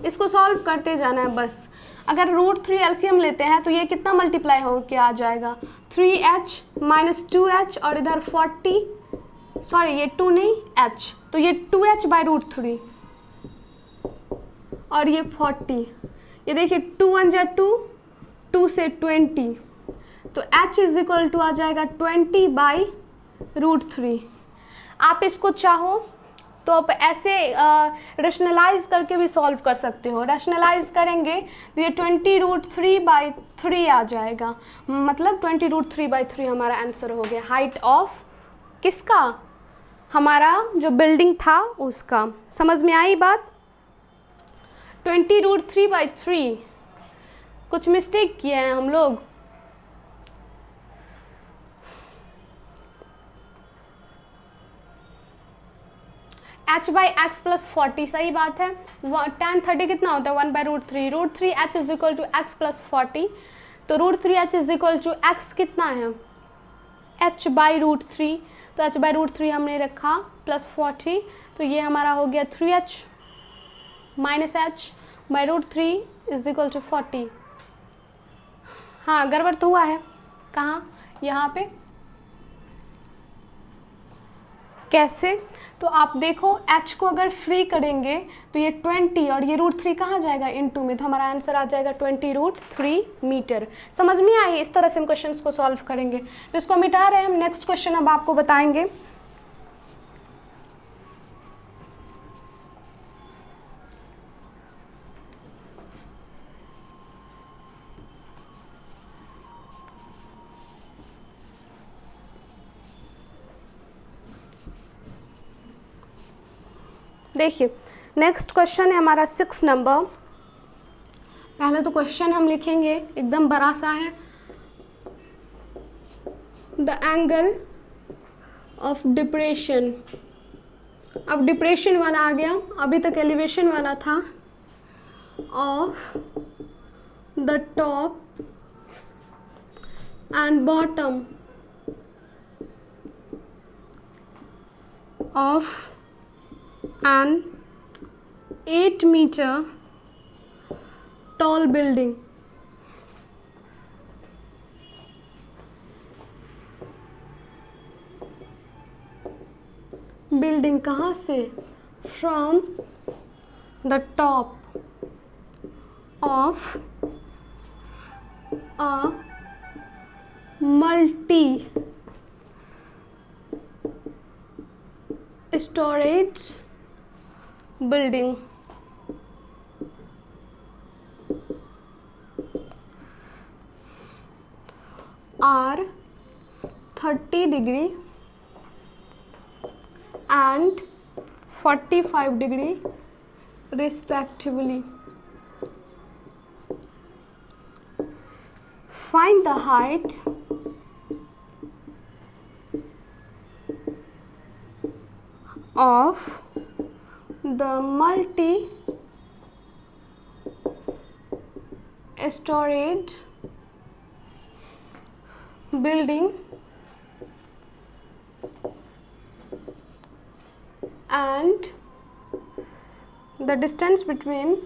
इसको सॉल्व करते जाना है बस। अगर √3 एलसीएम लेते हैं तो ये कितना मल्टीप्लाई हो के आ जाएगा, 3h माइनस 2h और इधर 40, सॉरी ये 2 नहीं h, तो ये 2h/√3 और ये 40, ये देखिए 2 1 जा 2, 2 से 20, तो h इज इक्वल टू आ जाएगा 20/√3। आप इसको चाहो तो आप ऐसे रैशनलाइज करके भी सॉल्व कर सकते हो। रैशनलाइज करेंगे तो ये 20√3/3 आ जाएगा, मतलब 20√3/3 हमारा आंसर हो गया। हाइट ऑफ किसका, हमारा जो बिल्डिंग था उसका। समझ में आई बात? 20√3/3, कुछ मिस्टेक किए हैं हम लोग। h/x प्लस 40 सही बात है। tan 30 कितना होता है 1/√3, √3h is equal to x plus 40, तो √3h is equal to x कितना है h/√3, तो h/√3 हमने रखा प्लस 40, तो ये हमारा हो गया 3h minus h/√3 is equal to 40। हाँ गड़बड़ तो हुआ है, कहाँ, यहाँ पे कैसे, तो आप देखो h को अगर फ्री करेंगे तो ये 20 और ये √3 कहाँ जाएगा इनटू में, तो हमारा आंसर आ जाएगा 20√3 मीटर। समझ में आई? इस तरह से हम क्वेश्चंस को सॉल्व करेंगे। तो इसको मिटा रहे हैं हम, नेक्स्ट क्वेश्चन अब आपको बताएंगे। देखिए नेक्स्ट क्वेश्चन है हमारा 6 नंबर। पहले तो क्वेश्चन हम लिखेंगे, एकदम बड़ा सा है। द एंगल ऑफ डिप्रेशन, अब डिप्रेशन वाला आ गया, अभी तक एलिवेशन वाला था। Of the top and bottom of an 8-meter tall building. Building कहाँ से, from the top of a multi storage building are 30 degree and 45 degree respectively. Find the height of the multi-storage building and the distance between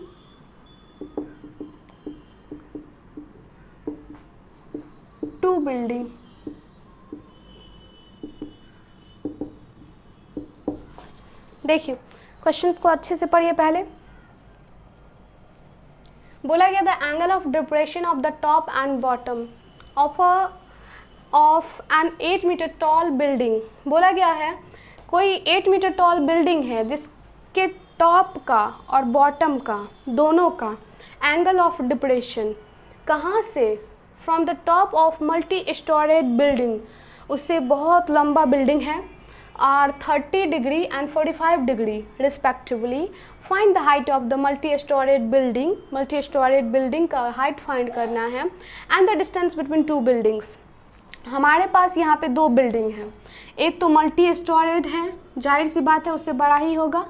two building. देखिए क्वेश्चन को अच्छे से पढ़िए। पहले बोला गया the angle of depression of the top and bottom of an 8 metre tall building. बोला गया है कोई 8 मीटर टॉल बिल्डिंग है जिसके टॉप का और बॉटम का दोनों का एंगल ऑफ डिप्रेशन कहाँ से from the top of multi storage building, उससे बहुत लंबा बिल्डिंग है, are 30 degree and 45 degree respectively. Find the height of the multi storage building, multi storage building का हाइट फाइंड करना है, and the distance between two buildings. हमारे पास यहाँ पे दो बिल्डिंग हैं, एक तो मल्टी स्टोरेज है, जाहिर सी बात है उससे बड़ा ही होगा।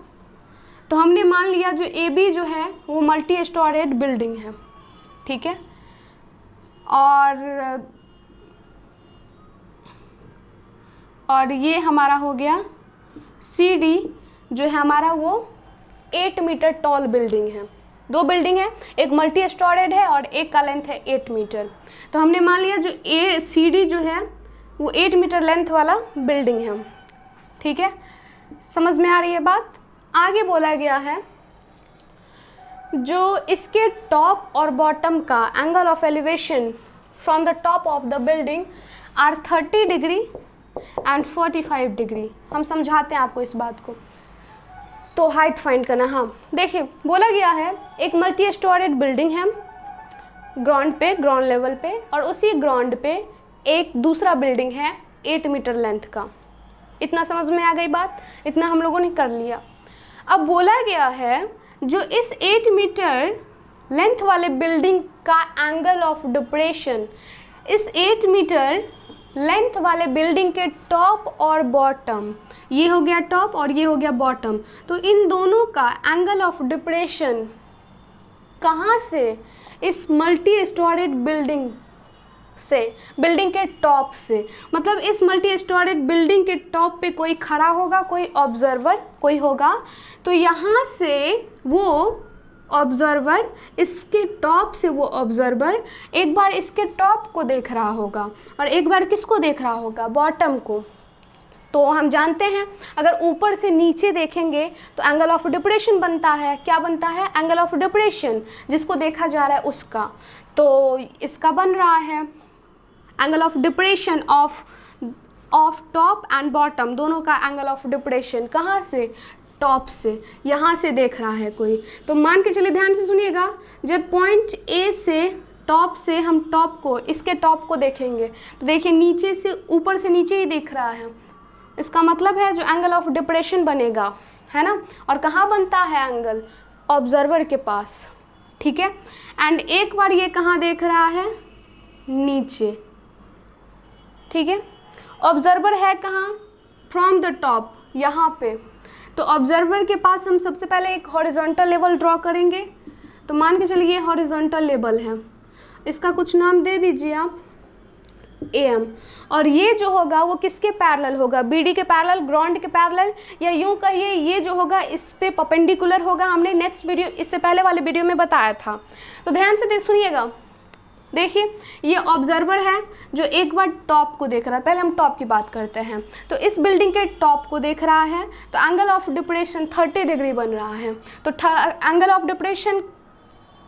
तो हमने मान लिया जो ए बी जो है वो मल्टी स्टोरेज बिल्डिंग है, ठीक है। और ये हमारा हो गया सी डी जो है हमारा वो 8 मीटर टॉल बिल्डिंग है। दो बिल्डिंग है, एक मल्टी स्टोरेज है और एक का लेंथ है 8 मीटर। तो हमने मान लिया जो सी डी जो है वो 8 मीटर लेंथ वाला बिल्डिंग है, ठीक है। समझ में आ रही है बात। आगे बोला गया है जो इसके टॉप और बॉटम का angle of elevation from the top of the building are 30 degree and 45 degree. हम समझाते हैं आपको इस बात को। तो हाइट फाइंड करना, हाँ देखिए बोला गया है एक मल्टी स्टोरेज बिल्डिंग है ग्राउंड लेवल पे, और उसी ग्राउंड पे एक दूसरा बिल्डिंग है 8 मीटर लेंथ का। इतना समझ में आ गई बात, इतना हम लोगों ने कर लिया। अब बोला गया है जो इस 8 मीटर लेंथ वाले बिल्डिंग का एंगल ऑफ डिप्रेशन, इस 8 मीटर लेंथ वाले बिल्डिंग के टॉप और बॉटम, ये हो गया टॉप और ये हो गया बॉटम, तो इन दोनों का एंगल ऑफ डिप्रेशन कहाँ से, इस मल्टी स्टोरेज बिल्डिंग से, बिल्डिंग के टॉप से। मतलब इस मल्टी स्टोरेज बिल्डिंग के टॉप पे कोई खड़ा होगा, कोई ऑब्जर्वर कोई होगा, तो यहाँ से वो ऑब्जर्वर, इसके टॉप से वो ऑब्जर्वर एक बार इसके टॉप को देख रहा होगा और एक बार किसको देख रहा होगा, बॉटम को। तो हम जानते हैं अगर ऊपर से नीचे देखेंगे तो एंगल ऑफ डिप्रेशन बनता है, क्या बनता है, एंगल ऑफ डिप्रेशन, जिसको देखा जा रहा है उसका। तो इसका बन रहा है angle of depression of top and bottom, दोनों का एंगल ऑफ डिप्रेशन कहाँ से, टॉप से, यहाँ से देख रहा है कोई। तो मान के चलिए, ध्यान से सुनिएगा, जब पॉइंट ए से टॉप से हम टॉप को, इसके टॉप को देखेंगे तो देखिए नीचे से ऊपर से नीचे ही दिख रहा है, इसका मतलब है जो एंगल ऑफ डिप्रेशन बनेगा, है ना। और कहाँ बनता है एंगल, ऑब्जर्वर के पास, ठीक है। एंड एक बार ये कहाँ देख रहा है, नीचे, ठीक है। ऑब्जर्वर है कहाँ, फ्रॉम द टॉप, यहाँ पे। तो ऑब्जर्वर के पास हम सबसे पहले एक हॉरिजॉन्टल लेवल ड्रॉ करेंगे। तो मान के चलिए ये हॉरिजॉन्टल लेवल है, इसका कुछ नाम दे दीजिए आप, AM। और ये जो होगा वो किसके पैरेलल होगा, BD के पैरेलल, ग्राउंड के पैरेलल, या यूँ कहिए ये जो होगा इस पे परपेंडिकुलर होगा। हमने नेक्स्ट वीडियो, इससे पहले वाले वीडियो में बताया था। तो ध्यान से सुनिएगा, देखिए ये ऑब्जर्वर है जो एक बार टॉप को देख रहा है। पहले हम टॉप की बात करते हैं। तो इस बिल्डिंग के टॉप को देख रहा है, तो एंगल ऑफ डिप्रेशन 30 डिग्री बन रहा है। तो एंगल ऑफ डिप्रेशन,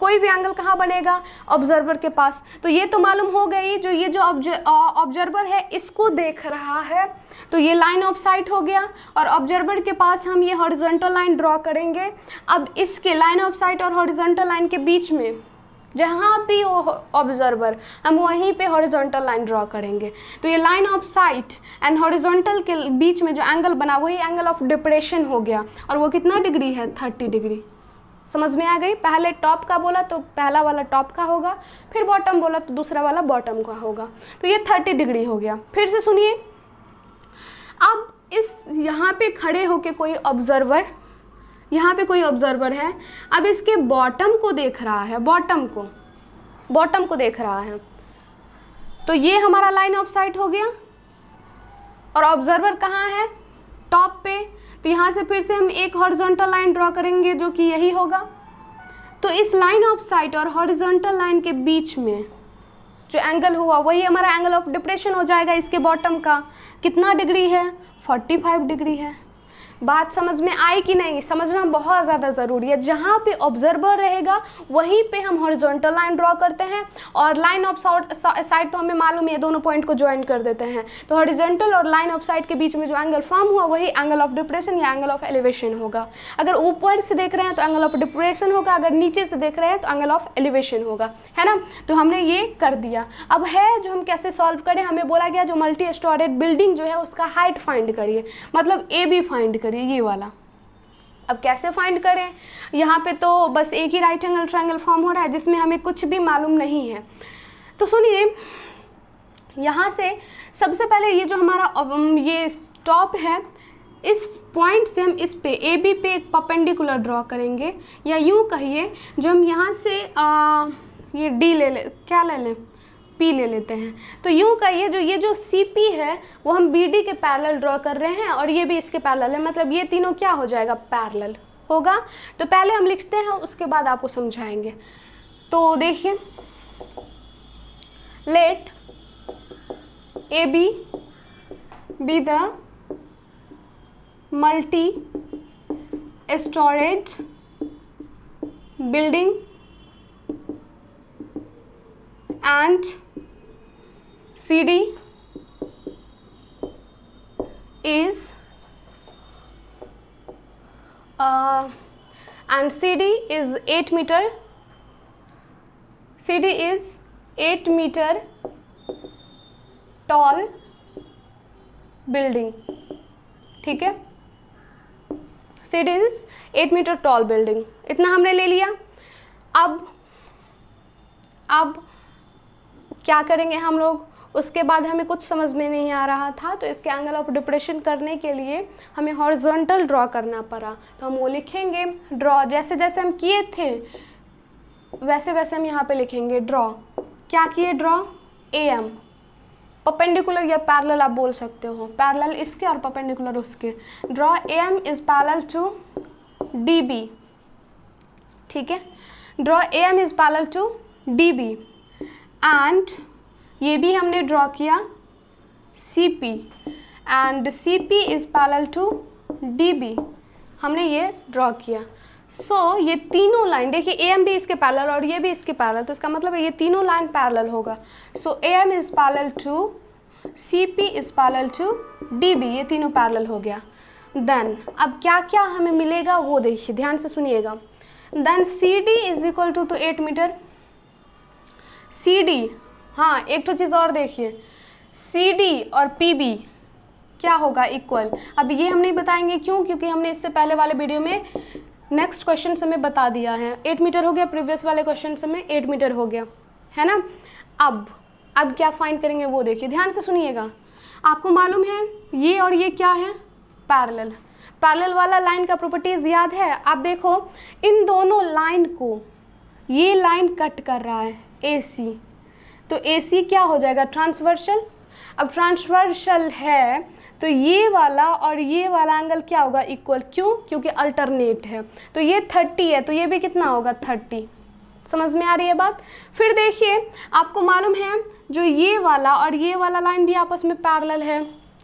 कोई भी एंगल कहाँ बनेगा, ऑब्जर्वर के पास। तो ये तो मालूम हो गई, जो ये जो ऑब्जर्वर है इसको देख रहा है, तो ये लाइन ऑफ साइट हो गया। और ऑब्जर्वर के पास हम ये हॉरिजॉन्टल लाइन ड्रॉ करेंगे। अब इसके लाइन ऑफ साइट और हॉरिजॉन्टल लाइन के बीच में जहाँ भी हो ऑब्जर्वर, हम वहीं पे हॉरिजॉन्टल लाइन ड्रॉ करेंगे। तो ये line of sight and horizontal के बीच में जो एंगल बना वही एंगल ऑफ डिप्रेशन हो गया। और वो कितना डिग्री है, 30 डिग्री। समझ में आ गई। पहले टॉप का बोला तो पहला वाला टॉप का होगा, फिर बॉटम बोला तो दूसरा वाला बॉटम का होगा। तो ये 30 डिग्री हो गया। फिर से सुनिए, अब इस यहाँ पे खड़े होके कोई ऑब्जर्वर, यहाँ पे कोई ऑब्जर्वर है, अब इसके बॉटम को देख रहा है, बॉटम को देख रहा है। तो ये हमारा लाइन ऑफ साइट हो गया। और ऑब्जर्वर कहाँ है, टॉप पे। तो यहाँ से फिर से हम एक हॉरिजॉन्टल लाइन ड्रॉ करेंगे जो कि यही होगा। तो इस लाइन ऑफ साइट और हॉरिजॉन्टल लाइन के बीच में जो एंगल हुआ वही हमारा एंगल ऑफ डिप्रेशन हो जाएगा। इसके बॉटम का कितना डिग्री है, 45 डिग्री है। बात समझ में आई कि नहीं? समझना बहुत ज़्यादा ज़रूरी है। जहाँ पे ऑब्जर्वर रहेगा वहीं पे हम हॉरिजॉन्टल लाइन ड्रॉ करते हैं, और लाइन ऑफ साइड तो हमें मालूम है, दोनों पॉइंट को ज्वाइन कर देते हैं। तो हॉरिजॉन्टल और लाइन ऑफ साइड के बीच में जो एंगल फॉर्म हुआ वही एंगल ऑफ डिप्रेशन या एंगल ऑफ एलिवेशन होगा। अगर ऊपर से देख रहे हैं तो एंगल ऑफ डिप्रेशन होगा, अगर नीचे से देख रहे हैं तो एंगल ऑफ एलिवेशन होगा, है ना। तो हमने ये कर दिया। अब है जो हम कैसे सॉल्व करें, हमें बोला गया जो मल्टी स्टोरेड बिल्डिंग जो है उसका हाइट फाइंड करिए, मतलब ए बी फाइंड करिए, ये वाला। अब कैसे फाइंड करें, यहाँ पे तो बस एक ही राइट एंगल ट्रायंगल फॉर्म हो रहा है जिसमें हमें कुछ भी मालूम नहीं है। तो सुनिए, यहाँ से सबसे पहले ये जो हमारा ये स्टॉप है, इस पॉइंट से हम इस पे ए बी पे एक परपेंडिकुलर ड्रॉ करेंगे, या यूँ कहिए जो हम यहाँ से ये डी क्या ले लें, पी ले लेते हैं। तो यूँ कहिए जो ये जो सी पी है वो हम बी डी के पैरेलल ड्रॉ कर रहे हैं, और ये भी इसके पैरेलल है, मतलब ये तीनों क्या हो जाएगा, पैरेलल होगा। तो पहले हम लिखते हैं, उसके बाद आपको समझाएंगे। तो देखिए, let A B be the multi storage building and CD is and CD is 8 meter. CD is 8 meter tall building, ठीक है। CD is 8 meter tall building, इतना हमने ले लिया। अब क्या करेंगे हम लोग, उसके बाद हमें कुछ समझ में नहीं आ रहा था, तो इसके एंगल ऑफ डिप्रेशन करने के लिए हमें हॉरिजॉन्टल ड्रॉ करना पड़ा। तो हम वो लिखेंगे ड्रॉ, जैसे जैसे हम किए थे वैसे वैसे हम यहाँ पे लिखेंगे ड्रॉ। क्या किए, ड्रॉ ए एम, परपेंडिकुलर या पैरेलल आप बोल सकते हो, पैरेलल इसके और परपेंडिकुलर उसके। Draw A M is parallel to D B, ठीक है। Draw A M is parallel to D B, and ये भी हमने ड्रॉ किया C P, and C P is parallel to D B, हमने ये ड्रॉ किया। सो ये तीनों लाइन देखिए, ए एम भी इसके पैरेलल और ये भी इसके पैरेलल, तो इसका मतलब है ये तीनों लाइन पैरेलल होगा। So A M is parallel to C P is parallel to D B, ये तीनों पैरेलल हो गया। देन अब क्या क्या हमें मिलेगा वो देखिए, ध्यान से सुनिएगा। Then C D is equal to 8 metre C D, हाँ एक तो चीज़ और देखिए, सी डी और पी बी क्या होगा, इक्वल। अब ये हम नहीं बताएंगे, क्यों, क्योंकि हमने इससे पहले वाले वीडियो में नेक्स्ट क्वेश्चन से हमें बता दिया है। 8 मीटर हो गया, प्रीवियस वाले क्वेश्चन से में 8 मीटर हो गया, है ना। अब क्या फाइंड करेंगे वो देखिए, ध्यान से सुनिएगा। आपको मालूम है ये और ये क्या है, पैरेलल। पैरेलल वाला लाइन का प्रॉपर्टीज़ याद है, आप देखो इन दोनों लाइन को ये लाइन कट कर रहा है AC, तो AC क्या हो जाएगा, ट्रांसवर्सल। अब ट्रांसवर्सल है तो ये वाला और ये वाला एंगल क्या होगा, इक्वल। क्यों, क्योंकि अल्टरनेट है। तो ये 30 है तो ये भी कितना होगा, 30। समझ में आ रही है बात। फिर देखिए, आपको मालूम है जो ये वाला और ये वाला लाइन भी आपस में पैरेलल है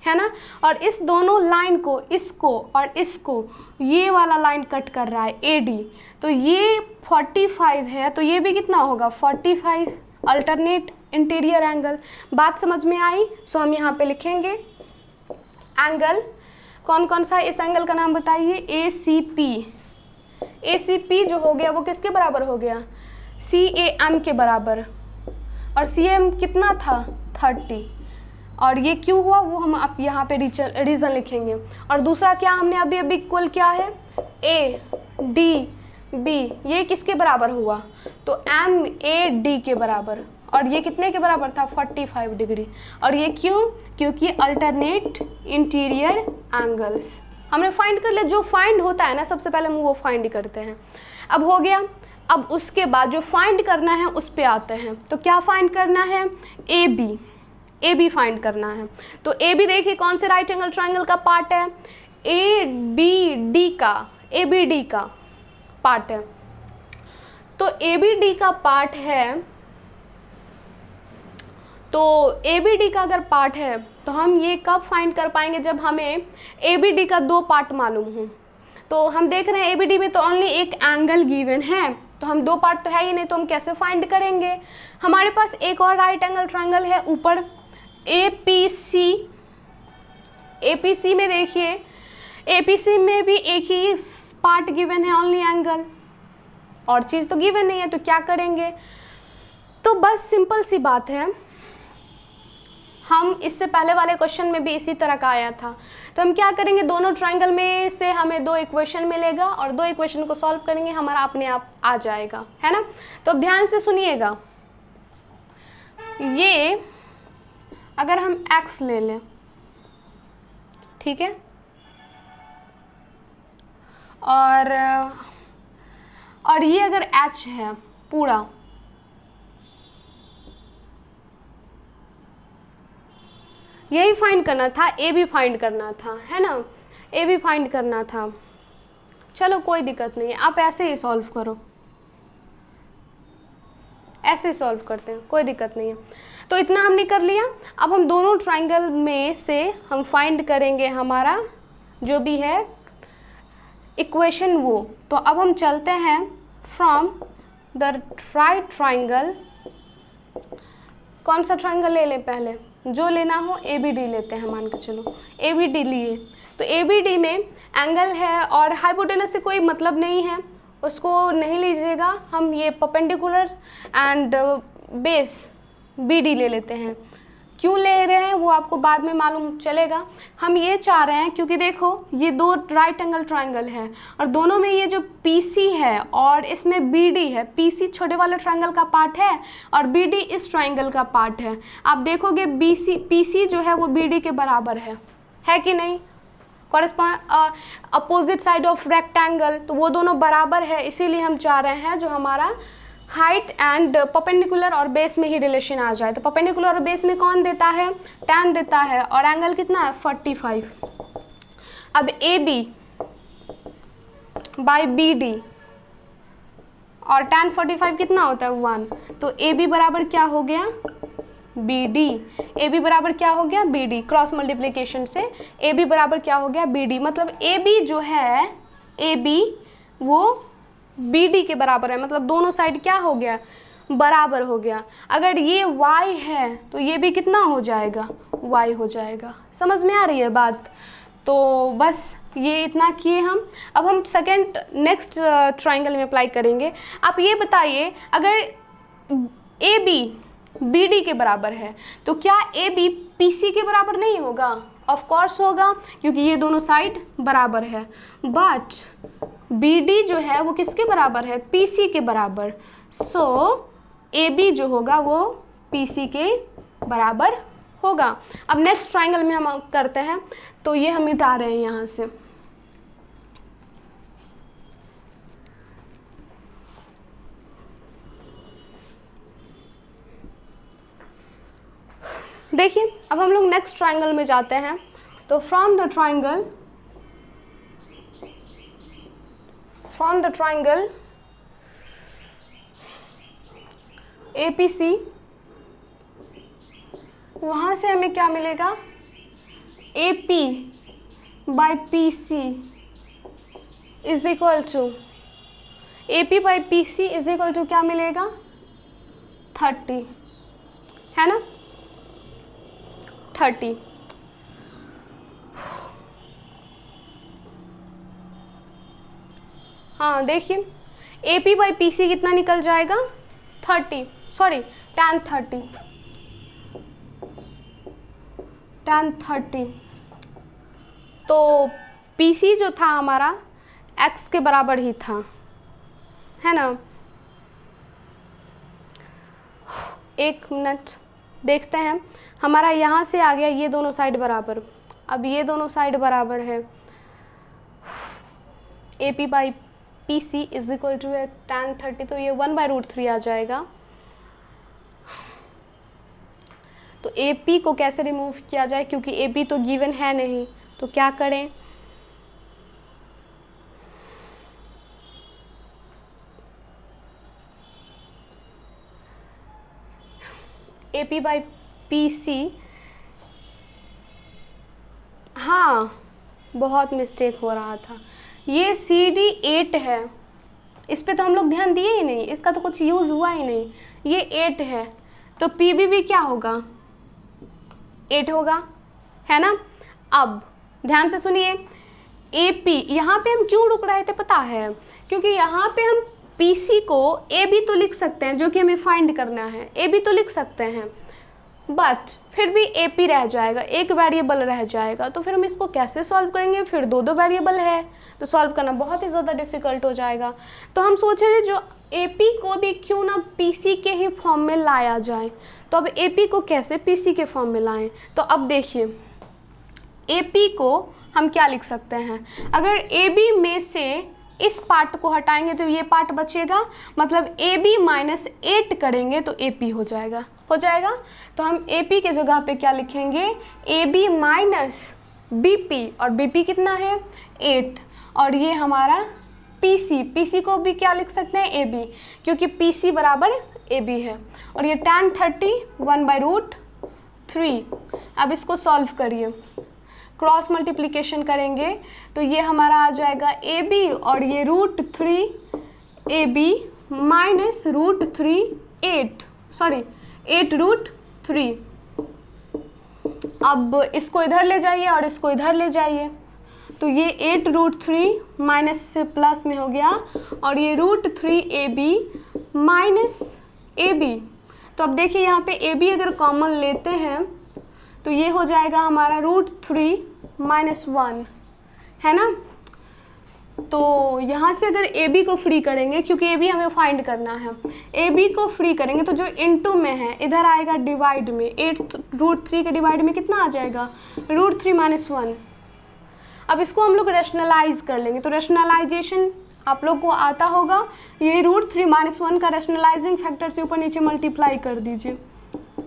ना, और इस दोनों लाइन को, इसको और इसको, ये वाला लाइन कट कर रहा है AD, तो ये 45 है, तो ये भी कितना होगा, 45, अल्टरनेट इंटीरियर एंगल। बात समझ में आई। सो हम यहाँ पे लिखेंगे एंगल, कौन कौन सा, इस एंगल का नाम बताइए, ACP। ACP जो हो गया वो किसके बराबर हो गया, CAM के बराबर, और CAM कितना था, 30, और ये क्यों हुआ वो हम आप यहाँ पे रीज़न लिखेंगे। और दूसरा क्या हमने अभी इक्वल क्या है, ADB, ये किसके बराबर हुआ, तो MAD के बराबर, और ये कितने के बराबर था, 45 डिग्री। और ये क्यों, क्योंकि अल्टरनेट इंटीरियर एंगल्स हमने फाइंड कर लिया। जो फाइंड होता है ना सबसे पहले हम वो फाइंड करते हैं। अब हो गया। अब उसके बाद जो फाइंड करना है उस पे आते हैं। तो क्या फाइंड करना है, AB फाइंड करना है। तो AB देखिए कौन से राइट एंगल ट्रायंगल का पार्ट है, ABD का पार्ट है। तो ABD का पार्ट है, तो ए बी डी का अगर पार्ट है तो हम ये कब फाइंड कर पाएंगे, जब हमें ए बी डी का 2 पार्ट मालूम हो। तो हम देख रहे हैं ए बी डी में तो ओनली एक एंगल गिवन है, तो हम 2 पार्ट तो है ही नहीं, तो हम कैसे फाइंड करेंगे। हमारे पास एक और राइट एंगल ट्रायंगल है ऊपर A P C. A P C में देखिए, ए पी सी में भी एक ही पार्ट गिवन है, ओनली एंगल, और चीज़ तो गिवन नहीं है, तो क्या करेंगे। तो बस सिंपल सी बात है, हम इससे पहले वाले क्वेश्चन में भी इसी तरह का आया था। तो हम क्या करेंगे, दोनों ट्रायंगल में से हमें 2 इक्वेशन मिलेगा और 2 इक्वेशन को सॉल्व करेंगे, हमारा अपने आप आ जाएगा, है ना। तो अब ध्यान से सुनिएगा, ये अगर हम x ले लें, ठीक है, और ये अगर h है पूरा, यही फाइंड करना था, ए भी फाइंड करना था, है ना, ए भी फाइंड करना था। चलो कोई दिक्कत नहीं है, आप ऐसे ही सॉल्व करो, ऐसे ही सॉल्व करते हैं, कोई दिक्कत नहीं है। तो इतना हमने कर लिया। अब हम दोनों ट्रायंगल में से हम फाइंड करेंगे हमारा जो भी है इक्वेशन वो। तो अब हम चलते हैं फ्रॉम द राइट ट्रायंगल। कौन सा ट्रायंगल ले लें पहले, जो लेना हो, ए बी डी लेते हैं, मान के चलो ए बी डी लिए। तो ए बी डी में एंगल है और हाइपोटेनस से कोई मतलब नहीं है, उसको नहीं लीजिएगा, हम ये perpendicular and base B D ले लेते हैं। क्यों ले रहे हैं वो आपको बाद में मालूम चलेगा। हम ये चाह रहे हैं क्योंकि देखो ये 2 राइट एंगल ट्रायंगल है और दोनों में ये जो PC है और इसमें BD है। PC छोटे वाले ट्रायंगल का पार्ट है और BD इस ट्रायंगल का पार्ट है। आप देखोगे PC जो है वो BD के बराबर है कि नहीं, correspond opposite side of rectangle, तो वो दोनों बराबर है। इसीलिए हम चाह रहे हैं जो हमारा हाइट एंड परपेंडिकुलर और बेस में ही रिलेशन आ जाए। तो परपेंडिकुलर और बेस में कौन देता है, tan देता है, और एंगल कितना है 45। अब AB बाई BD और tan 45 कितना होता है 1, तो AB बराबर क्या हो गया BD। AB बराबर क्या हो गया BD, क्रॉस मल्टीप्लिकेशन से AB बराबर क्या हो गया BD। मतलब AB जो है AB वो BD के बराबर है, मतलब दोनों साइड क्या हो गया बराबर हो गया। अगर ये y है तो ये भी कितना हो जाएगा y हो जाएगा। समझ में आ रही है बात। तो बस ये इतना किए हम। अब हम सेकंड नेक्स्ट ट्रायंगल में अप्लाई करेंगे। आप ये बताइए अगर AB BD के बराबर है तो क्या AB PC के बराबर नहीं होगा, ऑफ कोर्स होगा क्योंकि ये दोनों साइड बराबर है। बट BD जो है वो किसके बराबर है PC के बराबर। सो AB जो होगा वो PC के बराबर होगा। अब नेक्स्ट ट्रायंगल में हम करते हैं, तो ये हम मिटा रहे हैं यहाँ से। देखिए अब हम लोग नेक्स्ट ट्रायंगल में जाते हैं। तो फ्रॉम द ट्रायंगल APC, वहाँ से हमें क्या मिलेगा AP by PC is equal to AP by PC is equal to क्या मिलेगा 30, है ना 30। हाँ देखिए AP बाई PC कितना निकल जाएगा 30, सॉरी tan 30। तो PC जो था हमारा x के बराबर ही था, है ना। एक मिनट देखते हैं, हमारा यहाँ से आ गया ये दोनों साइड बराबर। अब ये दोनों साइड बराबर है AP by PC is equal to है tan 30, तो ये 1/√3 आ जाएगा। तो AP को कैसे रिमूव किया जाए, क्योंकि AP तो गिवन है नहीं, तो क्या करें AP बाई PC, हाँ बहुत मिस्टेक हो रहा था, ये CD 8 है, इस पे तो हम लोग ध्यान दिए ही नहीं, इसका तो कुछ यूज़ हुआ ही नहीं, ये 8 है तो PB भी क्या होगा 8 होगा, है ना। अब ध्यान से सुनिए, AP यहाँ पे हम क्यों रुक रहे थे पता है, क्योंकि यहाँ पे हम PC को AB तो लिख सकते हैं, जो कि हमें फाइंड करना है, AB तो लिख सकते हैं, बट फिर भी AP रह जाएगा, एक वेरिएबल रह जाएगा, तो फिर हम इसको कैसे सॉल्व करेंगे, फिर दो वेरिएबल है तो सॉल्व करना बहुत ही ज़्यादा डिफ़िकल्ट हो जाएगा। तो हम सोचे थे जो AP को भी क्यों ना PC के ही फॉर्म में लाया जाए, तो अब AP को कैसे PC के फॉर्म में लाएं, तो अब देखिए AP को हम क्या लिख सकते हैं, अगर AB में से इस पार्ट को हटाएंगे तो ये पार्ट बचेगा, मतलब AB माइनस 8 करेंगे तो AP हो जाएगा, तो हम AP के जगह पे क्या लिखेंगे, AB माइनस BP, और BP कितना है 8, और ये हमारा PC को भी क्या लिख सकते हैं AB, क्योंकि PC बराबर AB है, और ये tan 30 1/√3। अब इसको सॉल्व करिए, क्रॉस मल्टीप्लिकेशन करेंगे तो ये हमारा आ जाएगा AB, और ये √3 AB माइनस √3 अब इसको इधर ले जाइए और इसको इधर ले जाइए, तो ये 8√3 माइनस से प्लस में हो गया, और ये √3 AB माइनस AB, तो अब देखिए यहाँ पे AB अगर कॉमन लेते हैं तो ये हो जाएगा हमारा √3 माइनस 1, है ना। तो यहाँ से अगर AB को फ्री करेंगे, क्योंकि AB हमें फाइंड करना है, AB को फ्री करेंगे तो जो इनटू में है इधर आएगा डिवाइड में, 8√3 के डिवाइड में कितना आ जाएगा √3 माइनस 1। अब इसको हम लोग रैशनलाइज कर लेंगे, तो रैशनलाइजेशन आप लोग को आता होगा, ये √3 माइनस 1 का रैशनलाइजिंग फैक्टर से ऊपर नीचे मल्टीप्लाई कर दीजिए,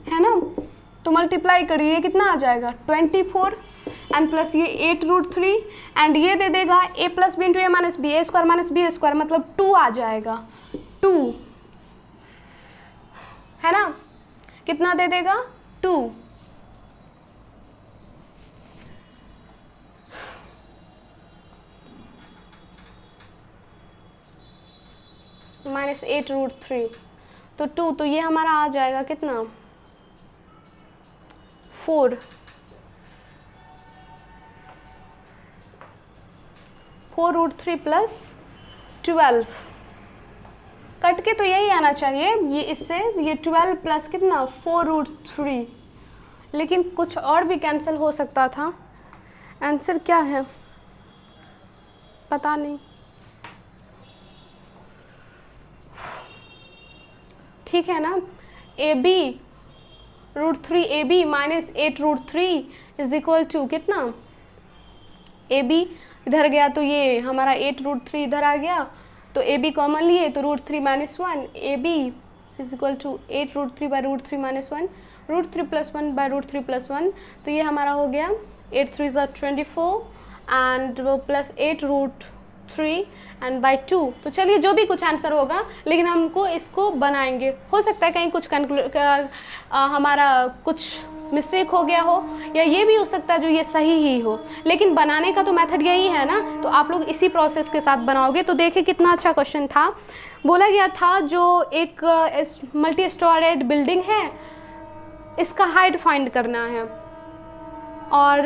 है ना। तो मल्टीप्लाई करिए, कितना आ जाएगा 24 एंड प्लस ये 8√3 एंड ये दे देगा a plus B into A minus B, a² - b² मतलब 2 आ जाएगा, 2, है ना। कितना दे देगा 2, माइनस 8√3 तो 2, तो ये हमारा आ जाएगा कितना 4√3 प्लस 12, कट के तो यही आना चाहिए, ये इससे ये 12 प्लस कितना 4√3, लेकिन कुछ और भी कैंसिल हो सकता था, आंसर क्या है पता नहीं, ठीक है ना। AB √3 AB minus 8√3 is equal to कितना, AB इधर गया तो ये हमारा 8√3 इधर आ गया, तो AB कॉमन लिए तो √3 minus 1, AB is equal to 8√3 by √3 minus 1, √3 plus 1 by √3 plus 1, तो ये हमारा हो गया 8 3 24 एंड वो प्लस 8√3 एंड बाई 2। तो चलिए जो भी कुछ आंसर होगा, लेकिन हमको इसको बनाएंगे, हो सकता है कहीं कुछ हमारा कुछ मिस्टेक हो गया हो, या ये भी हो सकता है जो ये सही ही हो, लेकिन बनाने का तो मेथड यही है ना, तो आप लोग इसी प्रोसेस के साथ बनाओगे। तो देखिए कितना अच्छा क्वेश्चन था, बोला गया था जो एक मल्टी स्टोरेड बिल्डिंग है इसका हाइट फाइंड करना है, और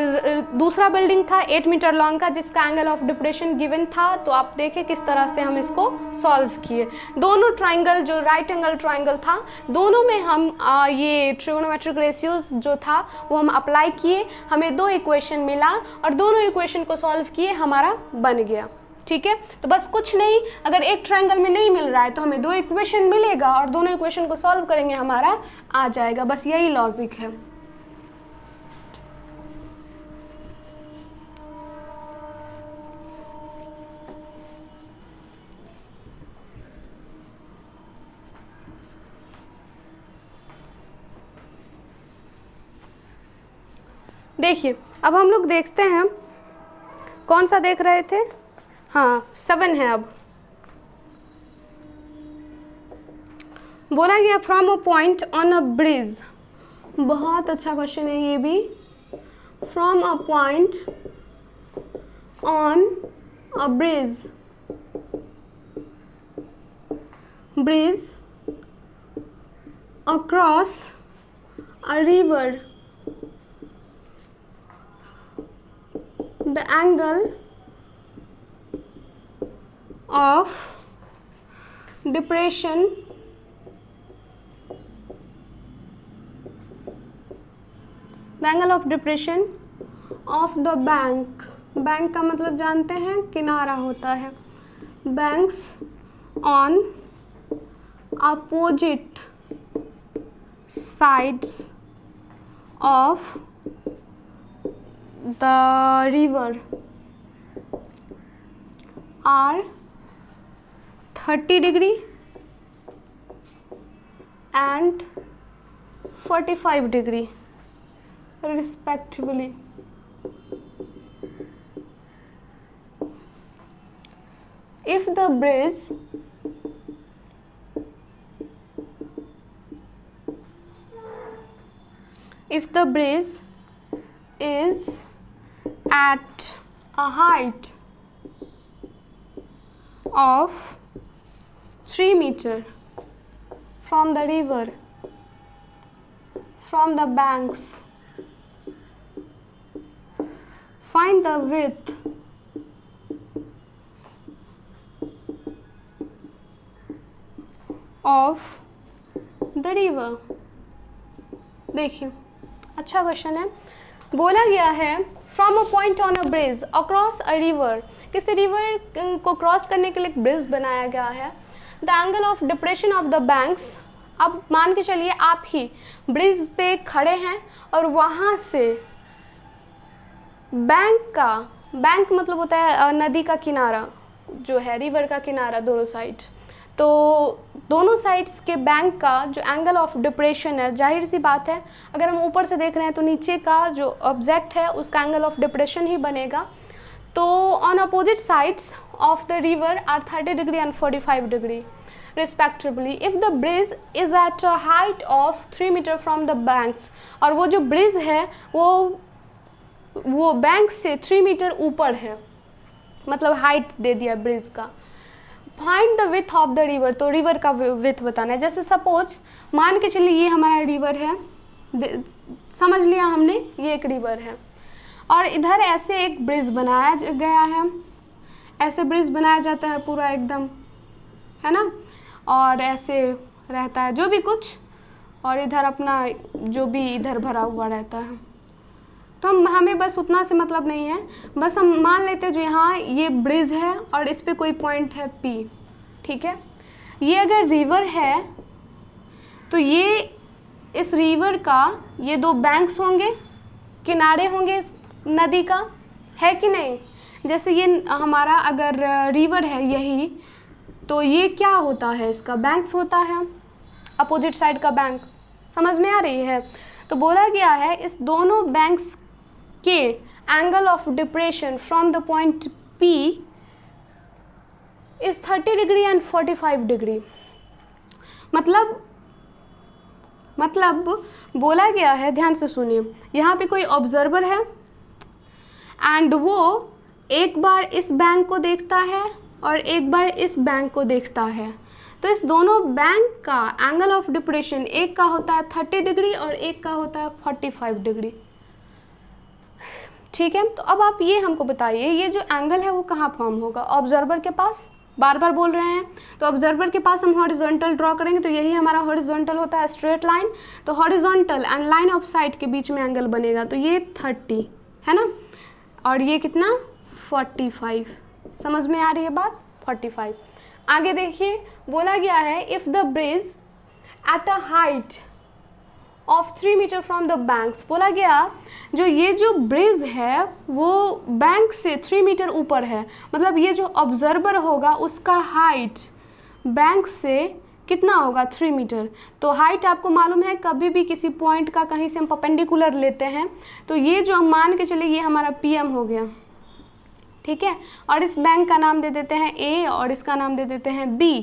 दूसरा बिल्डिंग था 8 मीटर लॉन्ग का जिसका एंगल ऑफ डिप्रेशन गिवन था। तो आप देखें किस तरह से हम इसको सॉल्व किए, दोनों ट्राइंगल जो राइट एंगल ट्राइंगल था दोनों में हम ये ट्रिगोनोमेट्रिक रेशियोज जो था वो हम अप्लाई किए, हमें 2 इक्वेशन मिला और दोनों इक्वेशन को सॉल्व किए, हमारा बन गया। ठीक है, तो बस कुछ नहीं, अगर एक ट्राइंगल में नहीं मिल रहा है तो हमें 2 इक्वेशन मिलेगा और दोनों इक्वेशन को सॉल्व करेंगे, हमारा आ जाएगा, बस यही लॉजिक है। देखिए अब हम लोग देखते हैं, कौन सा देख रहे थे, हाँ 7 है। अब बोला गया from a point on a bridge बहुत अच्छा क्वेश्चन है ये भी। From a point on a bridge across a river, the angle of depression of the bank, bank का मतलब जानते हैं किनारा होता है, banks on opposite sides of the river are 30 degree and 45 degree respectively. If the bridge is at a height of 3 meters from the river, from the banks, find the width of the river. देखिए अच्छा क्वेश्चन है। बोला गया है from a point on a bridge across a river, किसी रिवर को क्रॉस करने के लिए एक ब्रिज बनाया गया है। The angle of depression of the banks, अब मान के चलिए आप ही ब्रिज पे खड़े हैं और वहाँ से बैंक मतलब होता है नदी का किनारा जो है, रिवर का किनारा दोनों साइड, तो दोनों साइड्स के बैंक का जो एंगल ऑफ डिप्रेशन है, जाहिर सी बात है अगर हम ऊपर से देख रहे हैं तो नीचे का जो ऑब्जेक्ट है उसका एंगल ऑफ डिप्रेशन ही बनेगा। तो on opposite sides of the river are 30 degree and 45 degree respectively. If the bridge is at a height of 3 metre from the banks, और वो जो ब्रिज है वो बैंक से 3 मीटर ऊपर है, मतलब हाइट दे दिया ब्रिज का। Find the width of the river, तो रिवर का विथ बताना है। जैसे सपोज मान के चलिए ये हमारा रिवर है, समझ लिया हमने ये एक रिवर है, और इधर ऐसे एक ब्रिज बनाया गया है, ऐसे ब्रिज बनाया जाता है पूरा एकदम, है ना, और ऐसे रहता है जो भी कुछ, और इधर अपना जो भी इधर भरा हुआ रहता है। तो हमें बस उतना से मतलब नहीं है, बस हम मान लेते हैं जो यहाँ ये ब्रिज है और इस पे कोई पॉइंट है P, ठीक है। ये अगर रिवर है तो ये इस रिवर का ये 2 बैंक्स होंगे, किनारे होंगे इस नदी का, है कि नहीं। जैसे ये हमारा अगर रिवर है यही, तो ये क्या होता है, इसका बैंक्स होता है, अपोजिट साइड का बैंक। समझ में आ रही है। तो बोला गया है इस दोनों बैंक्स के angle of depression from the point P is 30 degree and 45 degree. मतलब बोला गया है, ध्यान से सुनिए, यहाँ पे कोई ऑब्जर्वर है एंड वो एक बार इस बैंक को देखता है और एक बार इस बैंक को देखता है। तो इस दोनों बैंक का एंगल ऑफ डिप्रेशन एक का होता है 30 डिग्री और एक का होता है 45 डिग्री, ठीक है। तो अब आप ये हमको बताइए, ये जो एंगल है वो कहाँ फॉर्म होगा, ऑब्जर्वर के पास, बार बार बोल रहे हैं। तो ऑब्जर्वर के पास हम हॉरिजॉन्टल ड्रॉ करेंगे, तो यही हमारा हॉरिजॉन्टल होता है, स्ट्रेट लाइन। तो horizontal and line of site के बीच में एंगल बनेगा, तो ये 30 है ना, और ये कितना 45। समझ में आ रही है बात, 45। आगे देखिए, बोला गया है if the bridge at a height of 3 metre from the banks, बोला गया जो ये जो ब्रिज है वो बैंक से 3 मीटर ऊपर है, मतलब ये जो ऑब्जर्वर होगा उसका हाइट बैंक से कितना होगा 3 मीटर। तो हाइट आपको मालूम है, कभी भी किसी पॉइंट का कहीं से हम परपेंडिकुलर लेते हैं, तो ये जो हम मान के चलिए ये हमारा PM हो गया, ठीक है, और इस बैंक का नाम दे देते हैं A और इसका नाम दे देते हैं B।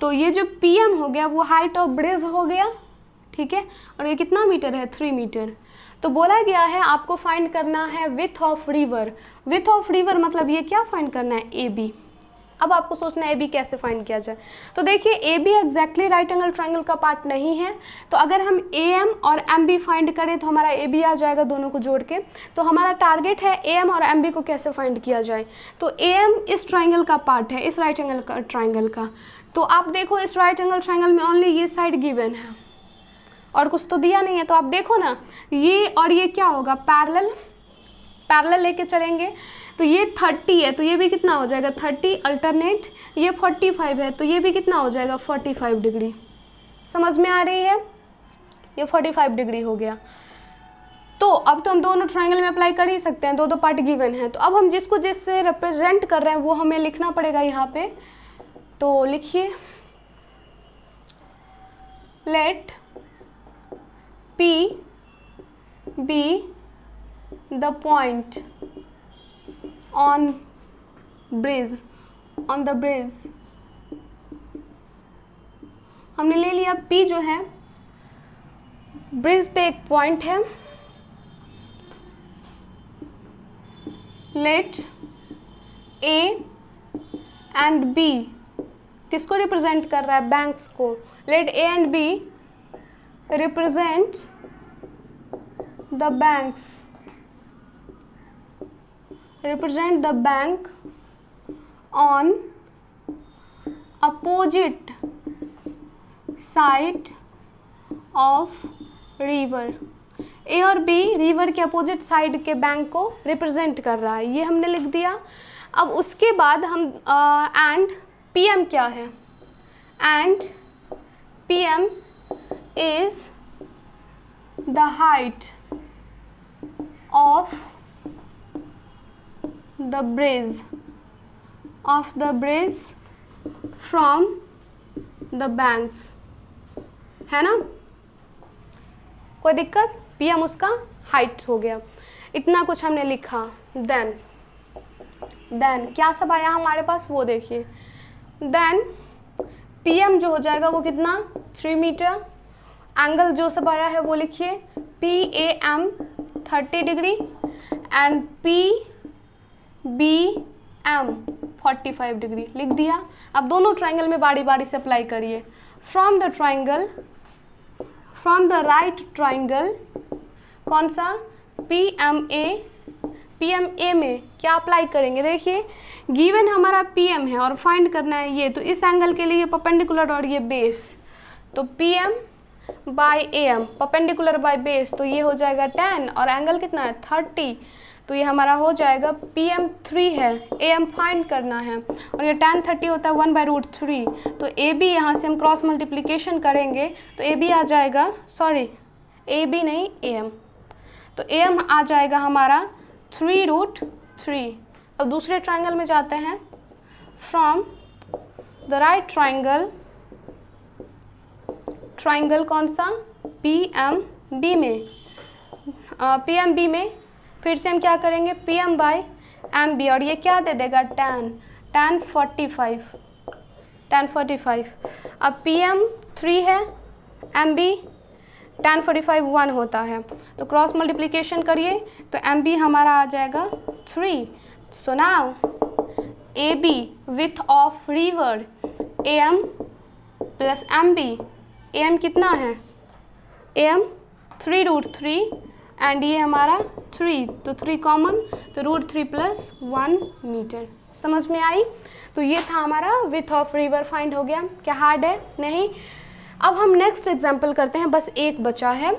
तो ये जो PM हो गया वो हाइट ऑफ ब्रिज हो गया, ठीक है, और ये कितना मीटर है, 3 मीटर। तो बोला गया है आपको फाइंड करना है width of river. Width of river मतलब ये क्या फाइंड करना है, ए बी। अब आपको सोचना है ए बी कैसे फाइंड किया जाए। तो देखिए A B exactly right angle triangle का पार्ट नहीं है, तो अगर हम ए एम और एम बी फाइंड करें तो हमारा ए बी आ जाएगा दोनों को जोड़ के। तो हमारा टारगेट है ए एम और एम बी को कैसे फाइंड किया जाए। तो ए एम इस ट्रायंगल का पार्ट है, इस राइट एंगल का ट्रायंगल का। तो आप देखो इस राइट एंगल ट्रायंगल में ओनली ये साइड गिवन है और कुछ तो दिया नहीं है। तो आप देखो ना, ये और ये क्या होगा, पैरेलल, पैरेलल लेके चलेंगे। तो ये 30 है तो ये भी कितना हो जाएगा 30 अल्टरनेट, ये 45 है तो ये भी कितना हो जाएगा 45 डिग्री। समझ में आ रही है, ये 45 डिग्री हो गया। तो अब तो हम दोनों ट्रायंगल में अप्लाई कर ही सकते हैं, दो दो पार्ट गिवन है। तो अब हम जिसको जिससे रिप्रेजेंट कर रहे हैं वो हमें लिखना पड़ेगा यहाँ पे। तो लिखिए, late P be the point on bridge, on the bridge। हमने ले लिया P जो है ब्रिज पे एक पॉइंट है। लेट A एंड B किसको रिप्रेजेंट कर रहा है, बैंक्स को। Let A and B represent the banks, represent the bank on opposite side of river। ए और बी रिवर के अपोजिट साइड के बैंक को रिप्रेजेंट कर रहा है, ये हमने लिख दिया। अब उसके बाद हम एंड पी एम क्या है, and P M is the height of the bridge, of the bridge from the banks, है ना, कोई दिक्कत। PM उसका हाइट हो गया, इतना कुछ हमने लिखा। देन क्या सब आया हमारे पास वो देखिए। देन PM जो हो जाएगा वो कितना 3 मीटर। एंगल जो सब आया है वो लिखिए, PAM 30 degree and PBM 45 degree लिख दिया। अब दोनों ट्रायंगल में बारी बारी से अप्लाई करिए। From the triangle, from the right triangle, कौन सा, PMA में क्या अप्लाई करेंगे, देखिए गिवन हमारा PM है और फाइंड करना है ये, तो इस एंगल के लिए परपेंडिकुलर और ये बेस, तो PM by AM perpendicular by base, तो ये हो जाएगा 10 और एंगल कितना है 30, तो ये हमारा हो जाएगा PM 3 है, AM फाइंड करना है और ये tan 30 होता है 1/√3। तो AB यहाँ से हम क्रॉस मल्टीप्लिकेशन करेंगे तो AB आ जाएगा, सॉरी AB नहीं AM, तो AM आ जाएगा हमारा 3√3। अब दूसरे ट्रायंगल में जाते हैं। From the right triangle, triangle कौन सा, PMB में, PMB में फिर से हम क्या करेंगे, PM बाय MB और ये क्या दे देगा tan 45। अब PM 3 है, MB tan 45 1 होता है, तो क्रॉस मल्टीप्लिकेशन करिए तो MB हमारा आ जाएगा 3। So now AB width of river AM plus MB, AM कितना है, AM 3√3 एंड ये हमारा 3, तो 3 कॉमन, तो √3 + 1 मीटर। समझ में आई। तो ये था हमारा विथ ऑफ रिवर फाइंड हो गया। क्या हार्ड है, नहीं। अब हम नेक्स्ट एग्जांपल करते हैं, बस एक बचा है,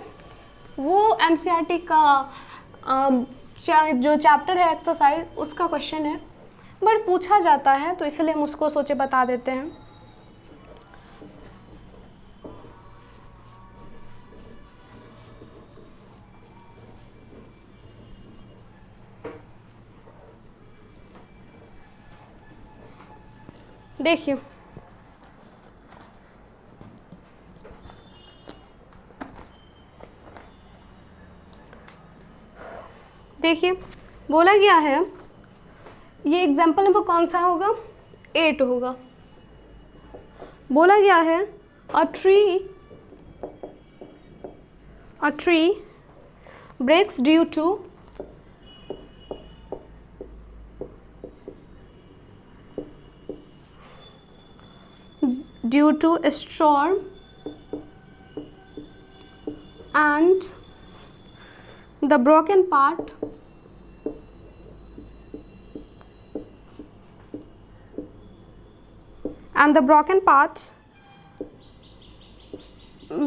वो NCERT का जो चैप्टर है एक्सरसाइज उसका क्वेश्चन है, बट पूछा जाता है तो इसलिए हम उसको सोचे बता देते हैं। देखिए बोला गया है, ये एग्जाम्पल नंबर कौन सा होगा, 8 होगा। बोला गया है a tree a tree breaks due to a storm and the broken parts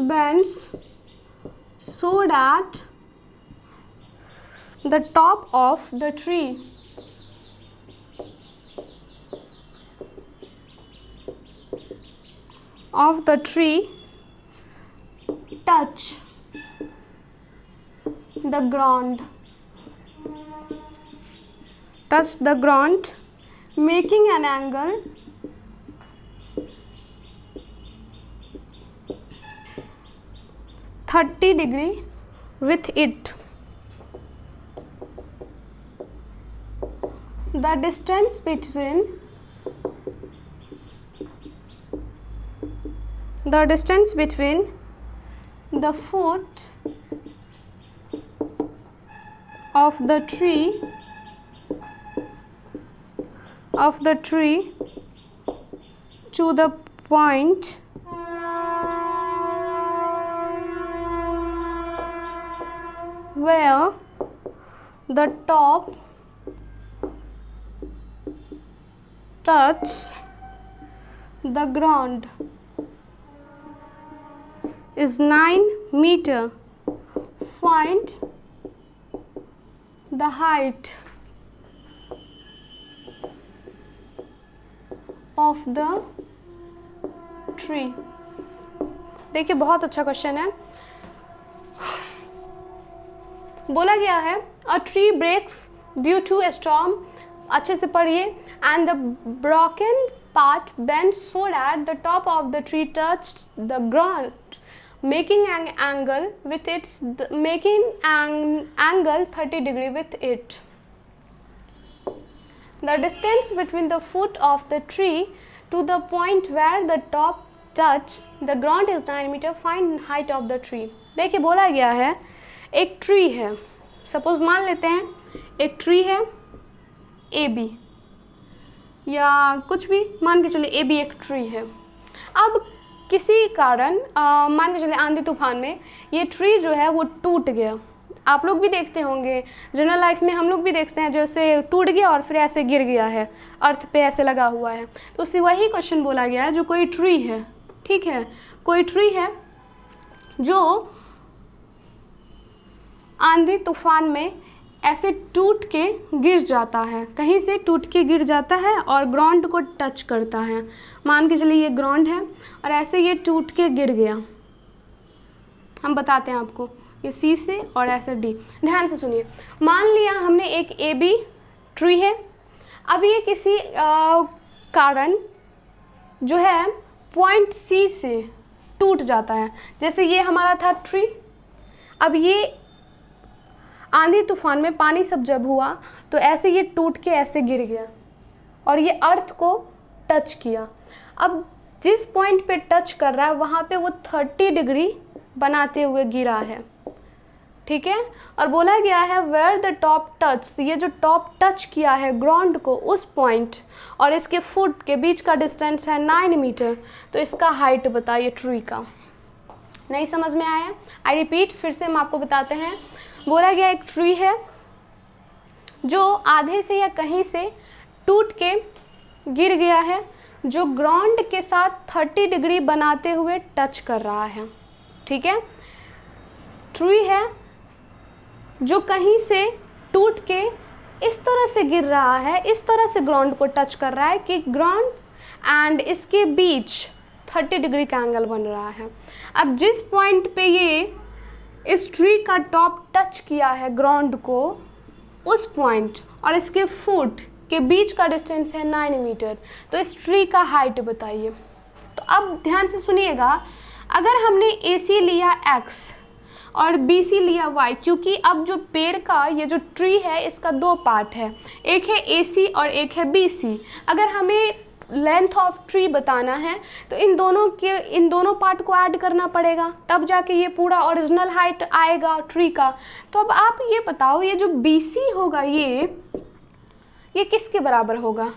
bends so that the top of the tree touch the ground, making an angle (30° with it. The distance between the foot of the tree to the point where the top touches the ground is 9 meters. Find the height of the tree. देखिए बहुत अच्छा क्वेश्चन है. बोला गया है a tree breaks due to a storm, अच्छे से पढ़िए, and the broken part bend so that the top of the tree touched the ground, making an angle 30° with it. The distance between the foot of the tree to the point where the top touches the ground is 9 meters. Find height of the tree. देखिए बोला गया है एक ट्री है, सपोज मान लेते हैं एक ट्री है AB, या कुछ भी मान के चलिए AB एक ट्री है. अब किसी कारण मान के चले आंधी तूफान में ये ट्री जो है वो टूट गया. आप लोग भी देखते होंगे, जनरल लाइफ में हम लोग भी देखते हैं, जैसे टूट गया और फिर ऐसे गिर गया है, अर्थ पे ऐसे लगा हुआ है. तो उससे वही क्वेश्चन बोला गया है, जो कोई ट्री है, ठीक है, कोई ट्री है जो आंधी तूफान में ऐसे टूट के गिर जाता है, कहीं से टूट के गिर जाता है और ग्राउंड को टच करता है. मान के चलिए ये ग्राउंड है और ऐसे ये टूट के गिर गया. हम बताते हैं आपको, ये C से और ऐसे D. ध्यान से सुनिए, मान लिया हमने एक AB ट्री है. अब ये किसी कारण जो है पॉइंट C से टूट जाता है. जैसे ये हमारा था ट्री, अब ये आंधी तूफान में पानी सब जब हुआ तो ऐसे ये टूट के ऐसे गिर गया और ये अर्थ को टच किया. अब जिस पॉइंट पे टच कर रहा है वहाँ पे वो 30° बनाते हुए गिरा है, ठीक है. और बोला गया है वेयर द टॉप टच, ये जो टॉप टच किया है ग्राउंड को, उस पॉइंट और इसके फुट के बीच का डिस्टेंस है 9 मीटर. तो इसका हाइट बताइए ट्री का. नहीं समझ में आया? आई रिपीट, फिर से हम आपको बताते हैं. बोला गया एक ट्री है जो आधे से या कहीं से टूट के गिर गया है, जो ग्राउंड के साथ 30° बनाते हुए टच कर रहा है, ठीक है. ट्री है जो कहीं से टूट के इस तरह से गिर रहा है, इस तरह से ग्राउंड को टच कर रहा है कि ग्राउंड एंड इसके बीच 30° का एंगल बन रहा है. अब जिस पॉइंट पे ये इस ट्री का टॉप टच किया है ग्राउंड को, उस पॉइंट और इसके फुट के बीच का डिस्टेंस है 9 मीटर. तो इस ट्री का हाइट बताइए. तो अब ध्यान से सुनिएगा, अगर हमने AC लिया X और BC लिया Y, क्योंकि अब जो पेड़ का ये जो ट्री है इसका 2 पार्ट है, एक है AC और एक है BC. अगर हमें लेंथ ऑफ ट्री बताना है तो इन दोनों पार्ट को ऐड करना पड़ेगा, तब जाके ये पूरा ओरिजिनल हाइट आएगा ट्री का। तो अब आप ये बताओ, ये जो BC होगा ये किसके बराबर होगा?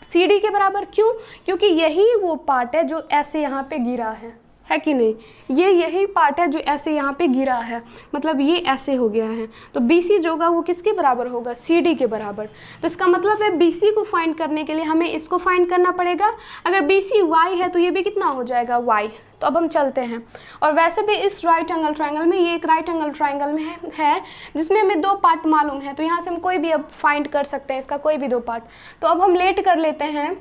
CD के बराबर। क्यों? क्योंकि यही वो पार्ट है जो ऐसे यहाँ पे गिरा है कि नहीं? ये यही पार्ट है जो ऐसे यहाँ पे गिरा है, मतलब ये ऐसे हो गया है। तो BC जो होगा वो किसके बराबर होगा? CD के बराबर। तो इसका मतलब है BC को फाइंड करने के लिए हमें इसको फाइंड करना पड़ेगा। अगर BC Y है तो ये भी कितना हो जाएगा? Y। तो अब हम चलते हैं। और वैसे भी इस राइट एंगल ट्रायंगल में, ये एक राइट एंगल ट्रायंगल में है जिसमें हमें 2 पार्ट मालूम है, तो यहाँ से हम कोई भी अब फाइंड कर सकते हैं इसका कोई भी 2 पार्ट। तो अब हम लेट कर लेते हैं,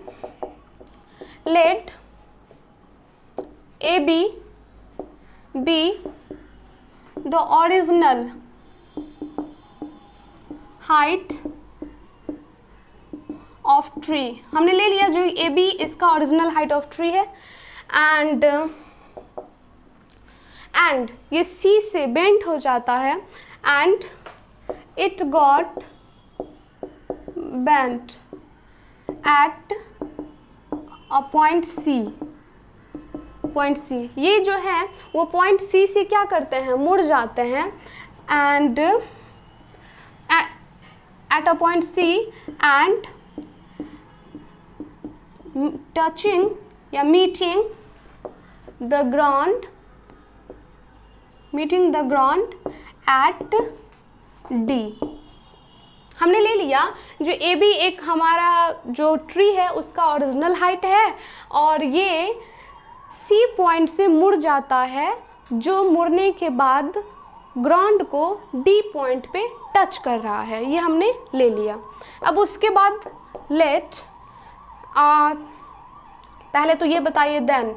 let AB be the original height of tree। हमने ले लिया जो AB इसका ओरिजिनल हाइट ऑफ ट्री है, एंड ये C से बेंट हो जाता है, and it got bent eight a point C। ये जो है वो पॉइंट C से क्या करते हैं? मुड़ जाते हैं, and at a point C and touching या meeting the ground at D। हमने ले लिया जो AB एक हमारा जो ट्री है उसका ओरिजिनल हाइट है, और ये C पॉइंट से मुड़ जाता है, जो मुड़ने के बाद ग्राउंड को D पॉइंट पे टच कर रहा है, ये हमने ले लिया। अब उसके बाद लेट पहले तो ये बताइए देन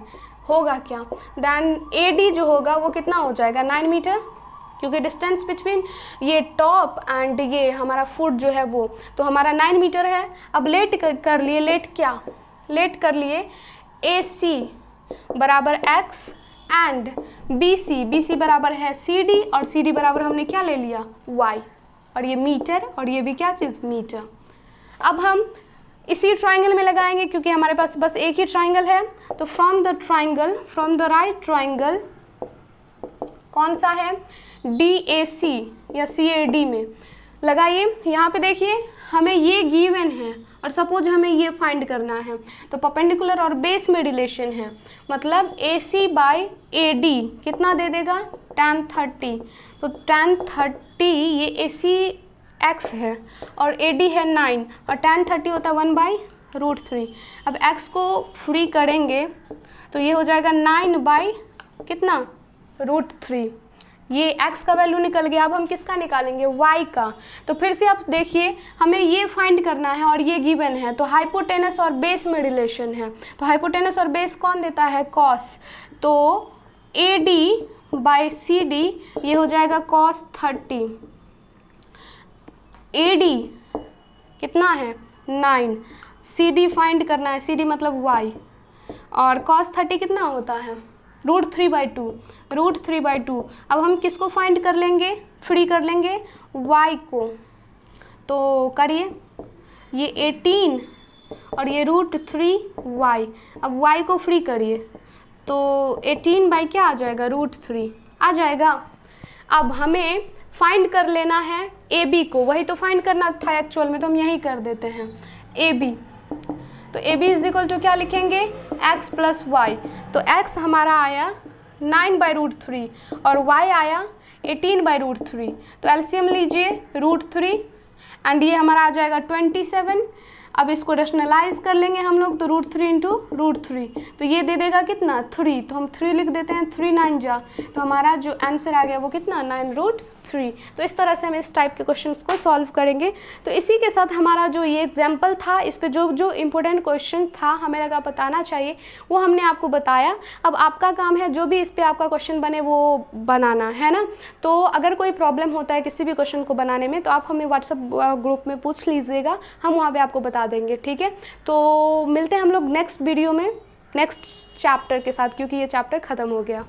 होगा क्या? देन AD जो होगा वो कितना हो जाएगा? 9 मीटर, क्योंकि डिस्टेंस बिटवीन ये टॉप एंड ये हमारा फुट जो है वो तो हमारा 9 मीटर है। अब लेट कर लिए, लेट कर लिए AC बराबर x एंड BC बराबर है CD, और CD बराबर हमने क्या ले लिया? y, और ये मीटर, और ये भी क्या चीज़? मीटर। अब हम इसी ट्राइंगल में लगाएंगे क्योंकि हमारे पास बस एक ही ट्राइंगल है। तो फ्रॉम द राइट ट्राइंगल कौन सा है? DAC या CAD में लगाइए। यहाँ पे देखिए हमें ये गिवन है और सपोज हमें ये फाइंड करना है, तो परपेंडिकुलर और बेस में रिलेशन है, मतलब AC बाई AD कितना दे देगा? tan 30। तो tan 30 ये AC x है और AD है 9, और tan 30 होता है 1/√3। अब x को फ्री करेंगे तो ये हो जाएगा 9 बाई कितना? √3। ये x का वैल्यू निकल गया। अब हम किसका निकालेंगे? y का। तो फिर से आप देखिए हमें ये फाइंड करना है और ये गिवन है, तो हाइपोटेनस और बेस में रिलेशन है। तो हाइपोटेनस और बेस कौन देता है? cos। तो AD बाई CD ये हो जाएगा cos 30। AD कितना है? 9। CD फाइंड करना है, CD मतलब y, और cos 30 कितना होता है? √3/2। अब हम किसको फाइंड कर लेंगे? फ्री कर लेंगे y को। तो करिए, ये 18 और ये √3y। अब y को फ्री करिए तो 18 बाई क्या आ जाएगा? √3 आ जाएगा। अब हमें फाइंड कर लेना है AB को, वही तो फाइंड करना था एक्चुअल में, तो हम यही कर देते हैं AB। तो AB इज इक्वल टू क्या लिखेंगे? x plus Y. तो x हमारा आया 9/√3 और y आया 18/√3। तो एलसीएम लीजिए √3 एंड ये हमारा आ जाएगा 27। अब इसको रेशनलाइज कर लेंगे हम लोग, तो √3 इंटू √3, तो ये दे देगा कितना? 3। तो हम 3 लिख देते हैं, 3 9 जा, तो हमारा जो आंसर आ गया वो कितना? 9√3। तो इस तरह से हम इस टाइप के क्वेश्चंस को सॉल्व करेंगे। तो इसी के साथ हमारा जो ये एग्जाम्पल था, इस पे जो इम्पोर्टेंट क्वेश्चन था हमें लगा बताना चाहिए, वो हमने आपको बताया। अब आपका काम है जो भी इस पर आपका क्वेश्चन बने वो बनाना है ना। तो अगर कोई प्रॉब्लम होता है किसी भी क्वेश्चन को बनाने में तो आप हमें व्हाट्सएप ग्रुप में पूछ लीजिएगा, हम वहाँ पर आपको बता देंगे, ठीक है। तो मिलते हैं हम लोग नेक्स्ट वीडियो में नेक्स्ट चैप्टर के साथ, क्योंकि ये चैप्टर ख़त्म हो गया।